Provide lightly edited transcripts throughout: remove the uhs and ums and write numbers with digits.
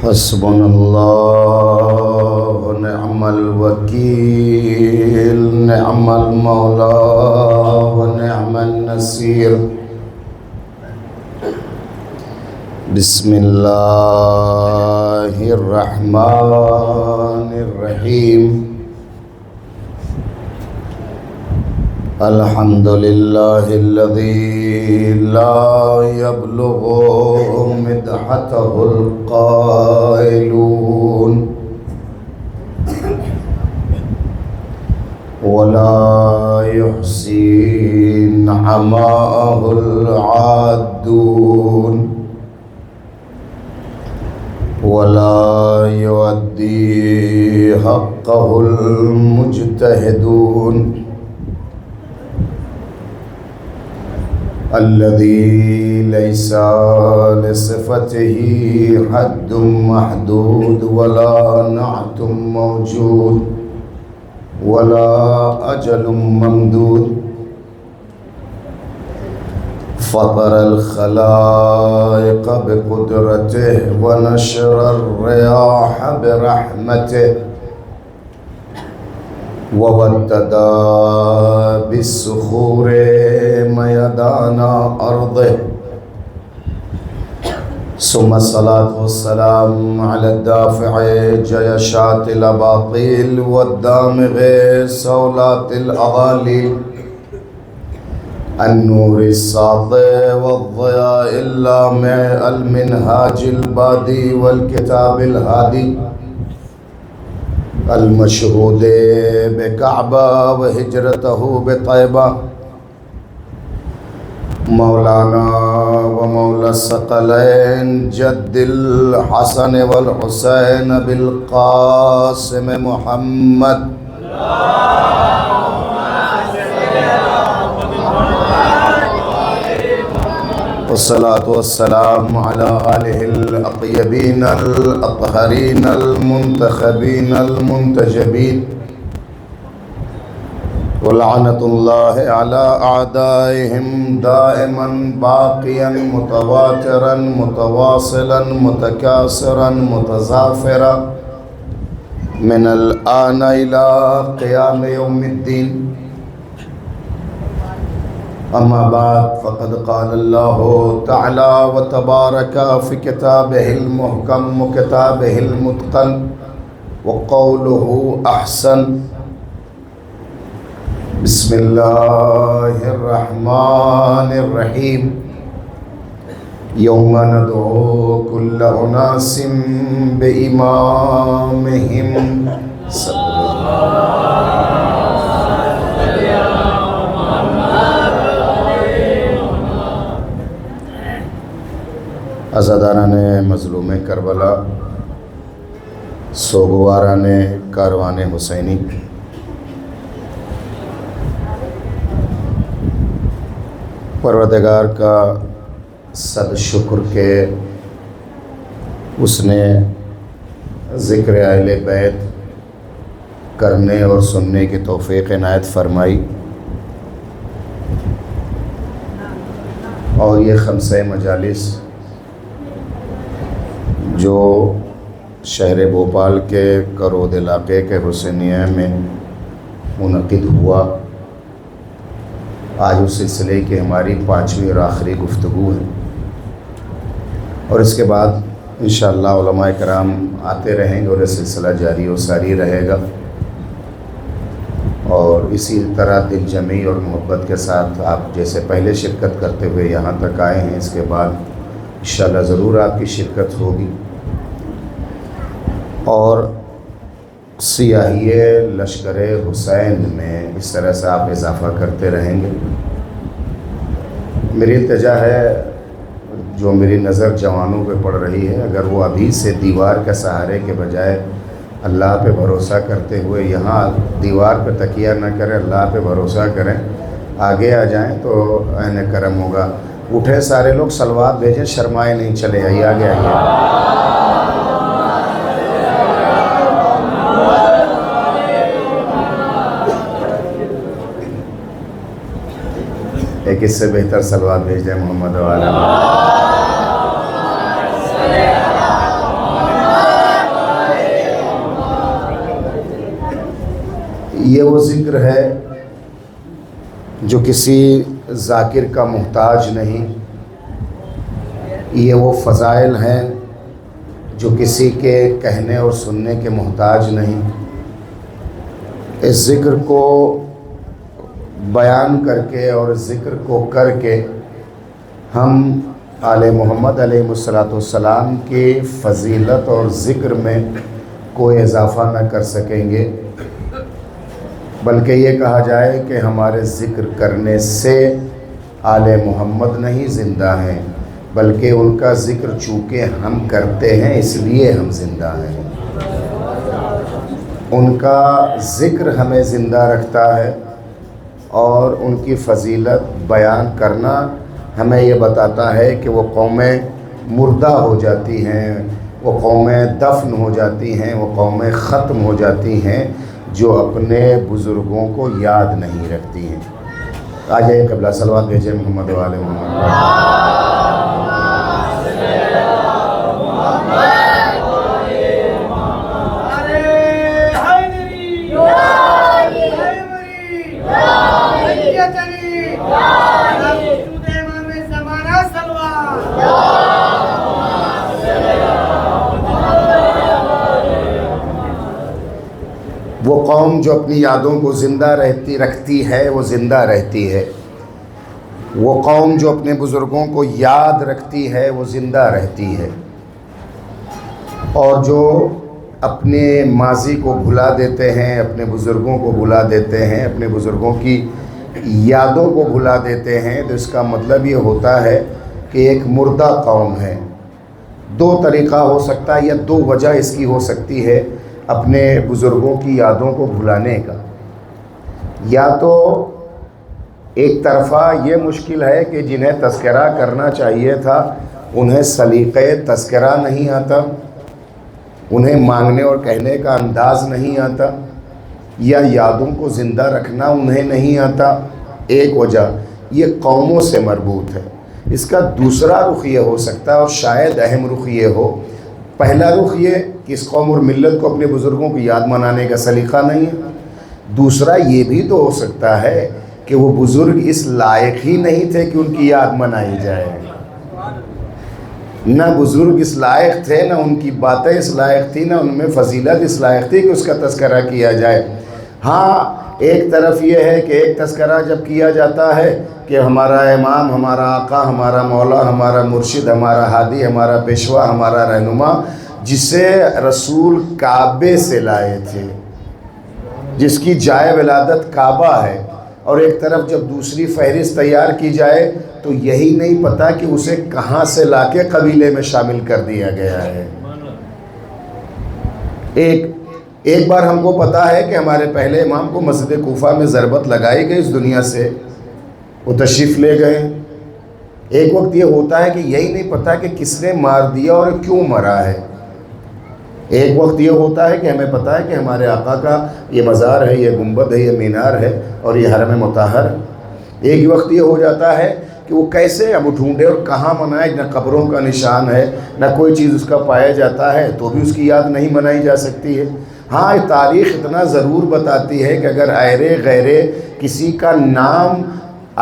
حسبنا الله ونعم الوكيل، نعم المولى ونعم النصير. بسم الله الرحمن الرحيم. الحمد لله الذي لا يبلغ مدحته القائلون ولا يحصي نعماءه العادون ولا يؤدي حقه المجتهدون. الذي ليس لصفته حد محدود ولا نعت موجود ولا أجل ممدود. فطر الخلائق بقدرته ونشر الرياح برحمته وودد بالصخور ميدان أرضه. ثم الصلاة والسلام على الدافع جيشات الأباطيل والدامغ صولات الأغاليل، النور الساطع والضياء اللامع، المنهاج البادي والكتاب الهادي، المشهود بكعبة وهجرته بطيبة، مولانا ومولى الثقلين جد الحسن والحسين بالقاسم محمد. والصلاة والسلام على آله الأطيبين الأطهرين المنتخبين المنتجبين، ولعنة الله على أعدائهم دائما باقيا متواترا متواصلا متكاثرا متزافرا من الآن إلى قيام يوم الدين. أما بعد، فقد قال الله تعالى وتبارك في كتابه المحكم وكتابه المتقن وقوله أحسن. بسم الله الرحمن الرحيم. يوم ندعو كل أناس بإمامهم. عزاداران مظلوم کربلا، سوگواران کاروان حسینی، پروردگار کا صد شکر کہ اس نے ذکر اہل بیت کرنے اور سننے کی توفیق عنایت فرمائی، اور یہ خمسہ مجالس جو شہر بھوپال کے کرود علاقے کے حسینیہ میں منعقد ہوا، آج اس سلسلے کی ہماری 5ویں اور آخری گفتگو ہے، اور اس کے بعد انشاءاللہ علماء کرام آتے رہیں گے اور یہ سلسلہ جاری و ساری رہے گا. اور اسی طرح دل جمعی اور محبت کے ساتھ آپ جیسے پہلے شرکت کرتے ہوئے یہاں تک آئے ہیں، اس کے بعد انشاءاللہ ضرور آپ کی شرکت ہوگی، اور سیاہی لشکر حسین میں اس طرح سے آپ اضافہ کرتے رہیں گے. میری التجا ہے، جو میری نظر جوانوں پہ پڑ رہی ہے، اگر وہ ابھی سے دیوار کے سہارے کے بجائے اللہ پہ بھروسہ کرتے ہوئے یہاں دیوار پہ تکیہ نہ کریں، اللہ پہ بھروسہ کریں، آگے آ جائیں تو عین کرم ہوگا. اٹھے سارے لوگ، صلوات بھیجیں، شرمائے نہیں، چلے آئیے، آگے آئیے. ایک اس سے بہتر صلوات بھیج دیں محمد و علی محمد. یہ وہ ذکر ہے جو کسی ذاکر کا محتاج نہیں، یہ وہ فضائل ہیں جو کسی کے کہنے اور سننے کے محتاج نہیں۔ اس ذکر کو بیان کر کے اور اس ذکر کو کر کے ہم آل محمد علیہ السلام کی فضیلت اور ذکر میں کوئی اضافہ نہ کر سکیں گے، بلکہ یہ کہا جائے کہ ہمارے ذکر کرنے سے آل محمد نہیں زندہ ہیں، بلکہ ان کا ذکر چونکہ ہم کرتے ہیں اس لیے ہم زندہ ہیں۔ ان کا ذکر ہمیں زندہ رکھتا ہے، اور ان کی فضیلت بیان کرنا ہمیں یہ بتاتا ہے کہ وہ قومیں مردہ ہو جاتی ہیں، وہ قومیں دفن ہو جاتی ہیں، وہ قومیں ختم ہو جاتی ہیں جو اپنے بزرگوں کو یاد نہیں رکھتی ہیں۔ آ جائے قبلہ صلوات بھیجیں محمد و آل محمد۔ وہ قوم جو اپنی یادوں کو زندہ رکھتی ہے وہ زندہ رہتی ہے، وہ قوم جو اپنے بزرگوں کو یاد رکھتی ہے وہ زندہ رہتی ہے، اور جو اپنے ماضی کو بھلا دیتے ہیں، اپنے بزرگوں کو بھلا دیتے ہیں، اپنے بزرگوں کی یادوں کو بھلا دیتے ہیں، تو اس کا مطلب یہ ہوتا ہے کہ ایک مردہ قوم ہے۔ دو طریقہ ہو سکتا ہے یا دو وجہ اس کی ہو سکتی ہے اپنے بزرگوں کی یادوں کو بھلانے کا۔ یا تو ایک طرفہ یہ مشکل ہے کہ جنہیں تذکرہ کرنا چاہیے تھا انہیں سلیقہ تذکرہ نہیں آتا، انہیں مانگنے اور کہنے کا انداز نہیں آتا، یا یادوں کو زندہ رکھنا انہیں نہیں آتا۔ ایک وجہ یہ قوموں سے مربوط ہے۔ اس کا دوسرا رخ یہ ہو سکتا ہے، اور شاید اہم رخ یہ ہو، پہلا رخ یہ کہ اس قوم اور ملت کو اپنے بزرگوں کی یاد منانے کا سلیقہ نہیں ہے۔ دوسرا یہ بھی تو ہو سکتا ہے کہ وہ بزرگ اس لائق ہی نہیں تھے کہ ان کی یاد منائی جائے، نہ بزرگ اس لائق تھے، نہ ان کی باتیں اس لائق تھی، نہ ان میں فضیلت اس لائق تھی کہ اس کا تذکرہ کیا جائے۔ ہاں ایک طرف یہ ہے کہ ایک تذکرہ جب کیا جاتا ہے کہ ہمارا امام، ہمارا آقا، ہمارا مولا، ہمارا مرشد، ہمارا ہادی، ہمارا پیشوا، ہمارا رہنما، جسے رسول کعبے سے لائے تھے، جس کی جائے ولادت کعبہ ہے، اور ایک طرف جب دوسری فہرست تیار کی جائے تو یہی نہیں پتا کہ اسے کہاں سے لا کے قبیلے میں شامل کر دیا گیا ہے۔ ایک بار ہم کو پتا ہے کہ ہمارے پہلے امام کو مسجد کوفہ میں ضربت لگائی گئی اس دنیا سے، وہ تشریف لے گئے۔ ایک وقت یہ ہوتا ہے کہ یہی نہیں پتا کہ کس نے مار دیا اور کیوں مرا ہے۔ ایک وقت یہ ہوتا ہے کہ ہمیں پتا ہے کہ ہمارے آقا کا یہ مزار ہے، یہ گنبد ہے، یہ مینار ہے، اور یہ حرم مطہر ہے۔ ایک وقت یہ ہو جاتا ہے کہ وہ کیسے اب ڈھونڈے اور کہاں منائے، نہ قبروں کا نشان ہے، نہ کوئی چیز اس کا پایا جاتا ہے، تو بھی اس کی یاد نہیں منائی جا سکتی ہے۔ ہاں تاریخ اتنا ضرور بتاتی ہے کہ اگر ایرے غیرے کسی کا نام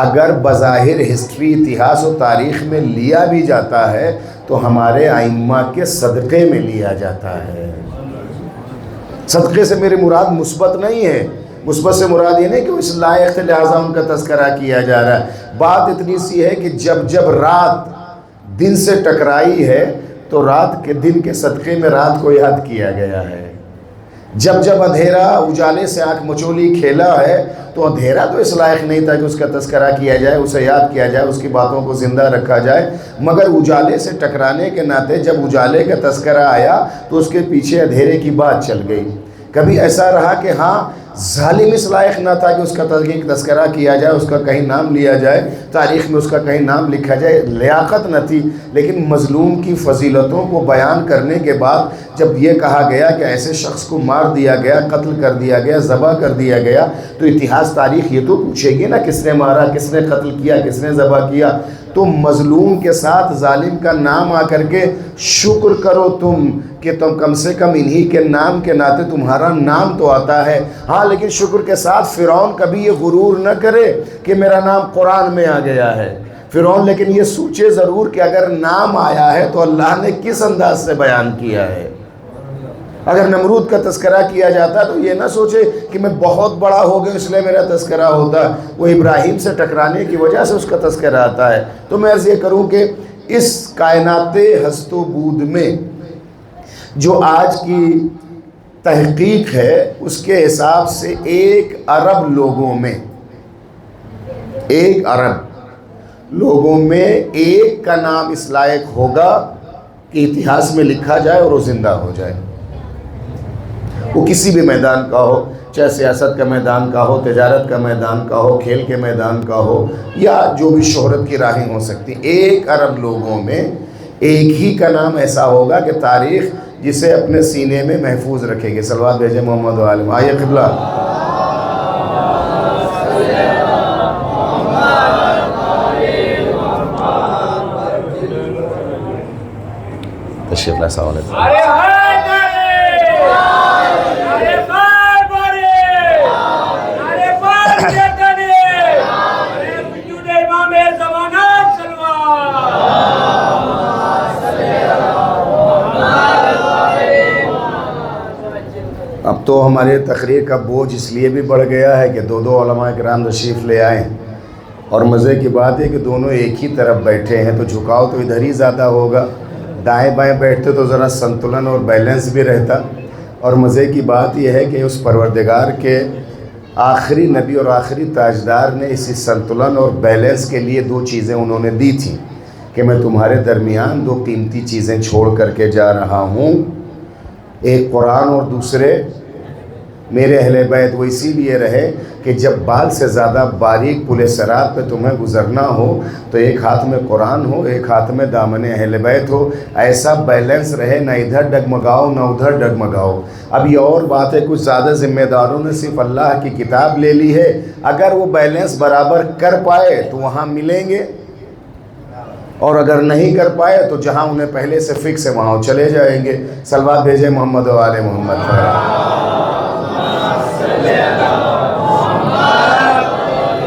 اگر بظاہر ہسٹری، اتہاس و تاریخ میں لیا بھی جاتا ہے تو ہمارے ائمہ کے صدقے میں لیا جاتا ہے۔ صدقے سے میری مراد مثبت نہیں ہے، مثبت سے مراد یہ نہیں کہ اس لائق تھے لہٰذا ان کا تذکرہ کیا جا رہا ہے۔ بات اتنی سی ہے کہ جب رات دن سے ٹکرائی ہے تو رات کے دن کے صدقے میں رات کو یاد کیا گیا ہے۔ جب اندھیرا اجالے سے آنکھ مچولی کھیلا ہے تو اندھیرا تو اس لائق نہیں تھا کہ اس کا تذکرہ کیا جائے، اسے یاد کیا جائے، اس کی باتوں کو زندہ رکھا جائے، مگر اجالے سے ٹکرانے کے ناطے جب اجالے کا تذکرہ آیا تو اس کے پیچھے اندھیرے کی بات چل گئی۔ کبھی ایسا رہا کہ ہاں ظالم اس لائق نہ تھا کہ اس کا تذکرہ کیا جائے، اس کا کہیں نام لیا جائے، تاریخ میں اس کا کہیں نام لکھا جائے، لیاقت نہ تھی، لیکن مظلوم کی فضیلتوں کو بیان کرنے کے بعد جب یہ کہا گیا کہ ایسے شخص کو مار دیا گیا، قتل کر دیا گیا، ذبح کر دیا گیا، تو اتہاس تاریخ یہ تو پوچھے گی نا کس نے مارا، کس نے قتل کیا، کس نے ذبح کیا۔ تم مظلوم کے ساتھ ظالم کا نام آ کر کے شکر کرو تم کہ تم کم سے کم انہی کے نام کے ناطے تمہارا نام تو آتا ہے۔ ہاں لیکن شکر کے ساتھ فرعون کبھی یہ غرور نہ کرے کہ میرا نام قرآن میں آ گیا ہے۔ فرعون لیکن یہ سوچے ضرور کہ اگر نام آیا ہے تو اللہ نے کس انداز سے بیان کیا ہے۔ اگر نمرود کا تذکرہ کیا جاتا تو یہ نہ سوچے کہ میں بہت بڑا ہو گیا اس لیے میرا تذکرہ ہوتا، وہ ابراہیم سے ٹکرانے کی وجہ سے اس کا تذکرہ آتا ہے۔ تو میں عرض یہ کروں کہ اس کائنات ہست و بود میں جو آج کی تحقیق ہے اس کے حساب سے 1 ارب لوگوں میں 1 ارب لوگوں میں ایک کا نام اس لائق ہوگا کہ اتہاس میں لکھا جائے اور وہ زندہ ہو جائے۔ وہ کسی بھی میدان کا ہو، چاہے سیاست کا میدان کا ہو، تجارت کا میدان کا ہو، کھیل کے میدان کا ہو، یا جو بھی شہرت کی راہیں ہو سکتی، 1 ارب لوگوں میں ایک ہی کا نام ایسا ہوگا کہ تاریخ جسے اپنے سینے میں محفوظ رکھے گی۔ صلوات بھیجیں محمد و عالم۔ آئیے قبلہ تشریف لائے۔ السلام علیکم۔ اب تو ہمارے تقریر کا بوجھ اس لیے بھی بڑھ گیا ہے کہ 2 علماء کرام تشریف لے آئیں، اور مزے کی بات ہے کہ دونوں ایک ہی طرف بیٹھے ہیں تو جھکاؤ تو ادھر ہی زیادہ ہوگا، دائیں بائیں بیٹھتے تو ذرا سنتلن اور بیلنس بھی رہتا۔ اور مزے کی بات یہ ہے کہ اس پروردگار کے آخری نبی اور آخری تاجدار نے اسی سنتلن اور بیلنس کے لیے 2 چیزیں انہوں نے دی تھیں کہ میں تمہارے درمیان 2 قیمتی چیزیں چھوڑ کر کے جا رہا ہوں، ایک قرآن اور دوسرے میرے اہل بیت۔ وہ اسی لیے رہے کہ جب بال سے زیادہ باریک پل صراط پہ تمہیں گزرنا ہو تو ایک ہاتھ میں قرآن ہو، ایک ہاتھ میں دامن اہل بیت ہو، ایسا بیلنس رہے، نہ ادھر ڈگمگاؤ نہ ادھر ڈگمگاؤ۔ اب یہ اور بات ہے کچھ زیادہ ذمہ داروں نے صرف اللہ کی کتاب لے لی ہے، اگر وہ بیلنس برابر کر پائے تو وہاں ملیں گے، اور اگر نہیں کر پائے تو جہاں انہیں پہلے سے فکس ہے وہاں چلے جائیں گے۔ صلوات بھیجیں محمد و آل محمد۔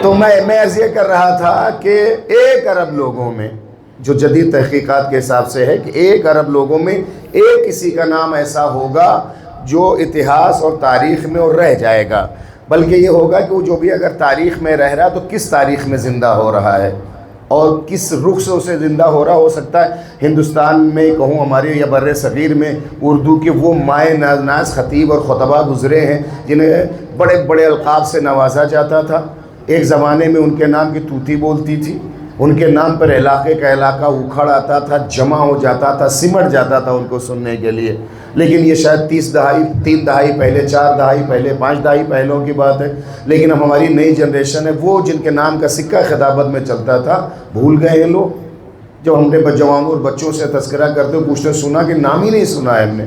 تو میں عرض یہ کر رہا تھا کہ 1 ارب لوگوں میں، جو جدید تحقیقات کے حساب سے ہے کہ 1 ارب لوگوں میں ایک کسی کا نام ایسا ہوگا جو اتہاس اور تاریخ میں اور رہ جائے گا، بلکہ یہ ہوگا کہ وہ جو بھی اگر تاریخ میں رہ رہا تو کس تاریخ میں زندہ ہو رہا ہے اور کس رخ سے اسے زندہ ہو رہا۔ ہو سکتا ہے ہندوستان میں کہوں ہمارے یا بر صغیر میں اردو کے وہ مائع ناز خطیب اور خطبہ گزرے ہیں جنہیں بڑے بڑے القاب سے نوازا جاتا تھا۔ ایک زمانے میں ان کے نام کی طوطی بولتی تھی، ان کے نام پر علاقے کا علاقہ اکھڑ آتا تھا، جمع ہو جاتا تھا، سمٹ جاتا تھا ان کو سننے کے لیے۔ لیکن یہ شاید 3 دہائی پہلے، 4 دہائی پہلے، 5 دہائی پہلوں کی بات ہے۔ لیکن اب ہماری نئی جنریشن ہے، وہ جن کے نام کا سکہ خطابت میں چلتا تھا بھول گئے ہیں لوگ۔ جب ہم نے جوانوں اور بچوں سے تذکرہ کرتے ہوئے پوچھتے سنا کہ نام ہی نہیں سنا ہے ہم نے۔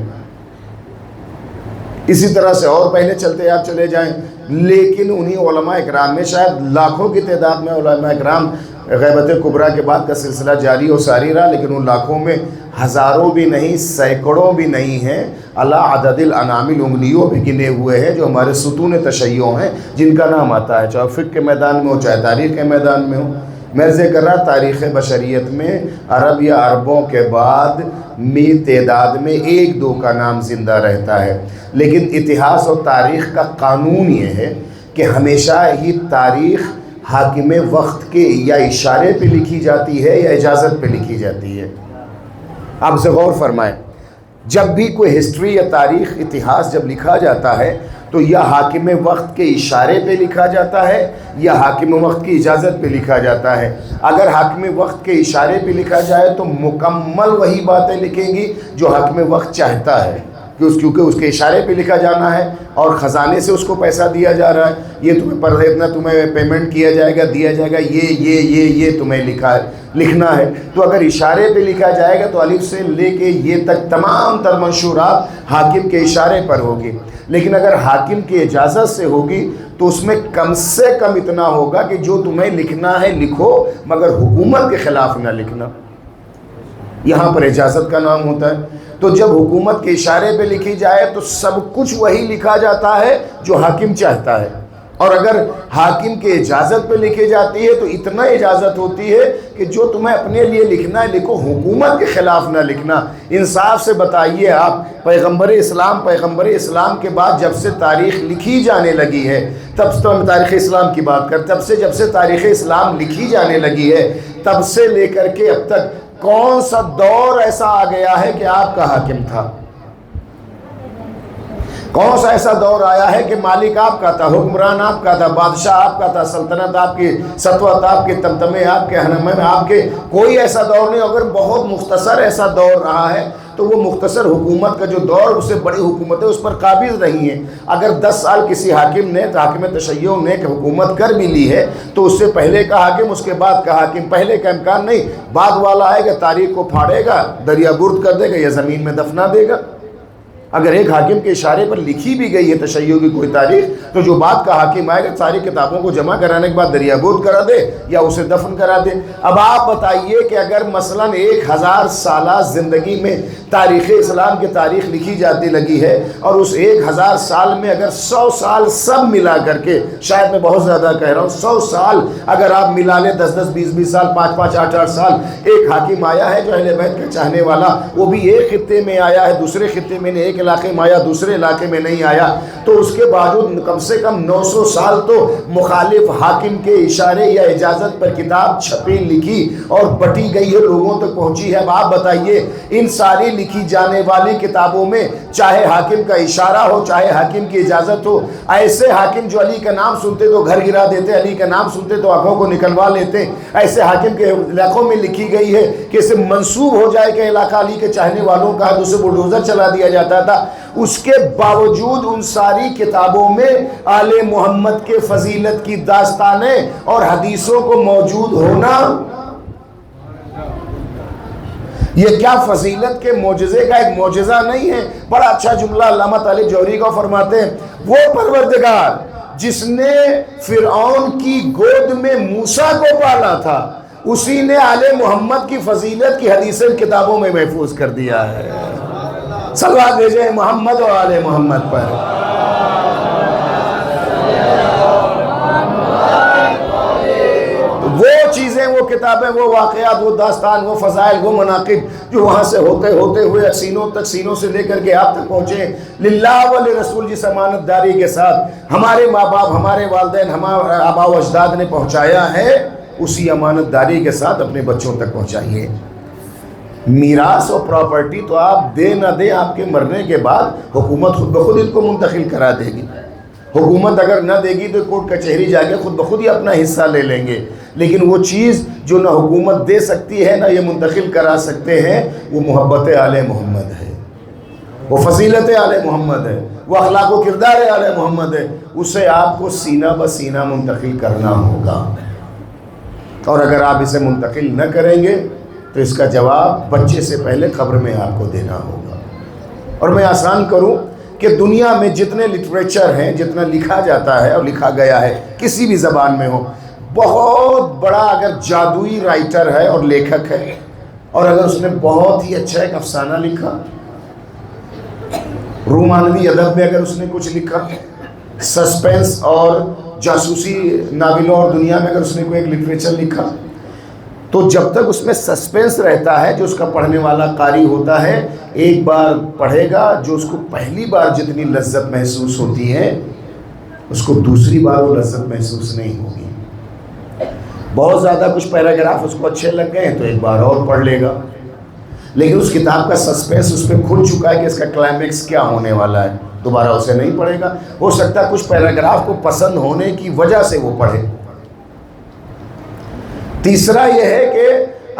اسی طرح سے اور پہلے چلتے آپ چلے جائیں، لیکن انہی علماء اکرام میں شاید لاکھوں کی تعداد میں علماء اکرام غیبت کبریٰ کے بعد کا سلسلہ جاری و ساری رہا، لیکن ان لاکھوں میں ہزاروں بھی نہیں، سینکڑوں بھی نہیں ہیں، علی عدد الانامل انگلیوں بھی گنے ہوئے ہیں جو ہمارے ستون تشیع ہیں جن کا نام آتا ہے، چاہے فقہ کے میدان میں ہو چاہے تاریخ کے میدان میں ہو۔ میں ذکر کر رہا تاریخ بشریت میں عرب یا عربوں کے بعد تعداد میں 1-2 کا نام زندہ رہتا ہے، لیکن اتہاس اور تاریخ کا قانون یہ ہے کہ ہمیشہ ہی تاریخ حاکم وقت کے یا اشارے پہ لکھی جاتی ہے یا اجازت پہ لکھی جاتی ہے۔ آپ سے غور فرمائیں، جب بھی کوئی ہسٹری یا تاریخ اتہاس جب لکھا جاتا ہے تو یا حاکم وقت کے اشارے پہ لکھا جاتا ہے یا حاکم وقت کی اجازت پہ لکھا جاتا ہے۔ اگر حاکم وقت کے اشارے پہ لکھا جائے تو مکمل وہی باتیں لکھیں گی جو حاکم وقت چاہتا ہے، کیونکہ اس کے اشارے پہ لکھا جانا ہے اور خزانے سے اس کو پیسہ دیا جا رہا ہے، یہ تمہیں پر اتنا تمہیں پیمنٹ کیا جائے گا، دیا جائے گا، یہ تمہیں لکھنا ہے۔ تو اگر اشارے پہ لکھا جائے گا تو الف سے لے کے یہ تک تمام تر منشورات حاکم کے اشارے پر ہوگی، لیکن اگر حاکم کی اجازت سے ہوگی تو اس میں کم سے کم اتنا ہوگا کہ جو تمہیں لکھنا ہے لکھو، مگر حکومت کے خلاف نہ لکھنا۔ یہاں پر اجازت کا نام ہوتا ہے۔ تو جب حکومت کے اشارے پہ لکھی جائے تو سب کچھ وہی لکھا جاتا ہے جو حاکم چاہتا ہے، اور اگر حاکم کے اجازت پہ لکھی جاتی ہے تو اتنا اجازت ہوتی ہے کہ جو تمہیں اپنے لیے لکھنا ہے لکھو، حکومت کے خلاف نہ لکھنا۔ انصاف سے بتائیے آپ، پیغمبر اسلام کے بعد جب سے تاریخ لکھی جانے لگی ہے، تب سے ہم تاریخ اسلام کی بات کریں، جب سے تاریخ اسلام لکھی جانے لگی ہے تب سے لے کر کے اب تک کون سا دور ایسا آ گیا ہے کہ آپ کا حاکم تھا؟ کون سا ایسا دور آیا ہے کہ مالک آپ کا تھا، حکمران آپ کا تھا، بادشاہ آپ کا تھا، سلطنت آپ کی، سطوت آپ کے، تمتمے آپ کے، ہنمے آپ کے؟ کوئی ایسا دور نہیں۔ اگر بہت مختصر ایسا دور رہا ہے تو وہ مختصر حکومت کا جو دور، اس سے بڑی حکومتیں اس پر قابض رہی ہیں۔ اگر 10 سال کسی حاکم تشیع نے حکومت کر بھی لی ہے تو اس سے پہلے کا حاکم، اس کے بعد کا حاکم، پہلے کا امکان نہیں، بعد والا آئے گا، تاریخ کو پھاڑے گا، دریا برد کر دے گا یا زمین میں دفنا دے گا۔ اگر ایک حاکم کے اشارے پر لکھی بھی گئی ہے تشیع کی کوئی تاریخ، تو جو بعد کا حاکم آئے گا ساری کتابوں کو جمع کرانے کے بعد دریا برد کرا دے یا اسے دفن کرا دے۔ اب آپ بتائیے کہ اگر مثلا 1000 سالہ زندگی میں تاریخ اسلام کی تاریخ لکھی جاتی لگی ہے، اور اس 1000 سال میں اگر 100 سال سب ملا کر کے، شاید میں بہت زیادہ کہہ رہا ہوں، 100 سال اگر آپ ملا لیں، 10 20 سال، 5 8 سال، ایک حاکم آیا ہے جو اہل بیت کا چاہنے والا، وہ بھی ایک خطے میں آیا ہے، دوسرے خطے میں ایک علاقے میں آیا، دوسرے علاقے میں نہیں آیا، تو اس کے باوجود کم سے کم 900 سال تو مخالف حاکم کے اشارے یا اجازت پر کتاب چھپی لکھی اور بٹی گئی ہے، لوگوں تک پہنچی ہے۔ اب آپ بتائیے ان ساری لکھی جانے والی کتابوں میں چاہے حاکم کا اشارہ ہو، چاہے حاکم کی اجازت ہو، ایسے حاکم جو علی کا نام سنتے تو گھر گرا دیتے، علی کا نام سنتے تو آنکھوں کو نکلوا لیتے، ایسے حاکم کے علاقوں میں لکھی گئی ہے کہ اسے منسوب ہو جائے کہ علاقہ علی کے چاہنے والوں کا، دوسرے بلڈوزر چلا دیا جاتا تھا۔ اس کے باوجود ان ساری کتابوں میں آل محمد کے فضیلت کی داستانیں اور حدیثوں کو موجود ہونا، یہ کیا فضیلت کے معجزے کا ایک معجزہ نہیں ہے؟ بڑا اچھا جملہ علامہ طالب جوہری کو فرماتے ہیں، وہ پروردگار جس نے فرعون کی گود میں موسیٰ کو پالا تھا، اسی نے آل محمد کی فضیلت کی حدیثیں کتابوں میں محفوظ کر دیا ہے۔ صلوات بھیجیں محمد اور آل محمد پر۔ وہ چیزیں، وہ کتابیں، وہ واقعات، وہ داستان، وہ فضائل، وہ مناقب جو وہاں سے ہوتے ہوئے سینوں سے لے کر کے آپ تک پہنچے، للہ ولرسول جس امانت داری کے ساتھ ہمارے ماں باپ، ہمارے والدین، ہمارے آباء و اجداد نے پہنچایا ہے، اسی امانت داری کے ساتھ اپنے بچوں تک پہنچائیے۔ میراث اور پراپرٹی تو آپ دے نہ دیں، آپ کے مرنے کے بعد حکومت خود بخود ان کو منتقل کرا دے گی۔ حکومت اگر نہ دے گی تو کورٹ کچہری جا کے خود بخود ہی اپنا حصہ لے لیں گے، لیکن وہ چیز جو نہ حکومت دے سکتی ہے نہ یہ منتقل کرا سکتے ہیں، وہ محبت آل محمد ہے، وہ فضیلت آل محمد ہے، وہ اخلاق و کردار آل محمد ہے۔ اسے آپ کو سینہ بسینہ منتقل کرنا ہوگا، اور اگر آپ اسے منتقل نہ کریں گے تو اس کا جواب بچے سے پہلے قبر میں آپ کو دینا ہوگا۔ اور میں آسان کروں کہ دنیا میں جتنے لٹریچر ہیں، جتنا لکھا جاتا ہے اور لکھا گیا ہے کسی بھی زبان میں ہو، بہت بڑا اگر جادوئی رائٹر ہے اور لیکھک ہے، اور اگر اس نے بہت ہی اچھا ایک افسانہ لکھا، رومانوی ادب میں اگر اس نے کچھ لکھا، سسپینس اور جاسوسی ناولوں اور دنیا میں اگر اس نے کوئی ایک لٹریچر لکھا، تو جب تک اس میں سسپینس رہتا ہے، جو اس کا پڑھنے والا قاری ہوتا ہے ایک بار پڑھے گا، جو اس کو پہلی بار جتنی لذت محسوس ہوتی ہے اس کو دوسری بار وہ لذت محسوس نہیں ہوگی۔ بہت زیادہ کچھ پیراگراف اس کو اچھے لگ گئے ہیں تو ایک بار اور پڑھ لے گا، لیکن اس کتاب کا سسپینس اس پہ کھل چکا ہے کہ اس کا کلائمیکس کیا ہونے والا ہے، دوبارہ اسے نہیں پڑھے گا۔ ہو سکتا ہے کچھ پیراگراف کو پسند ہونے کی وجہ سے وہ پڑھے۔ تیسرا یہ ہے کہ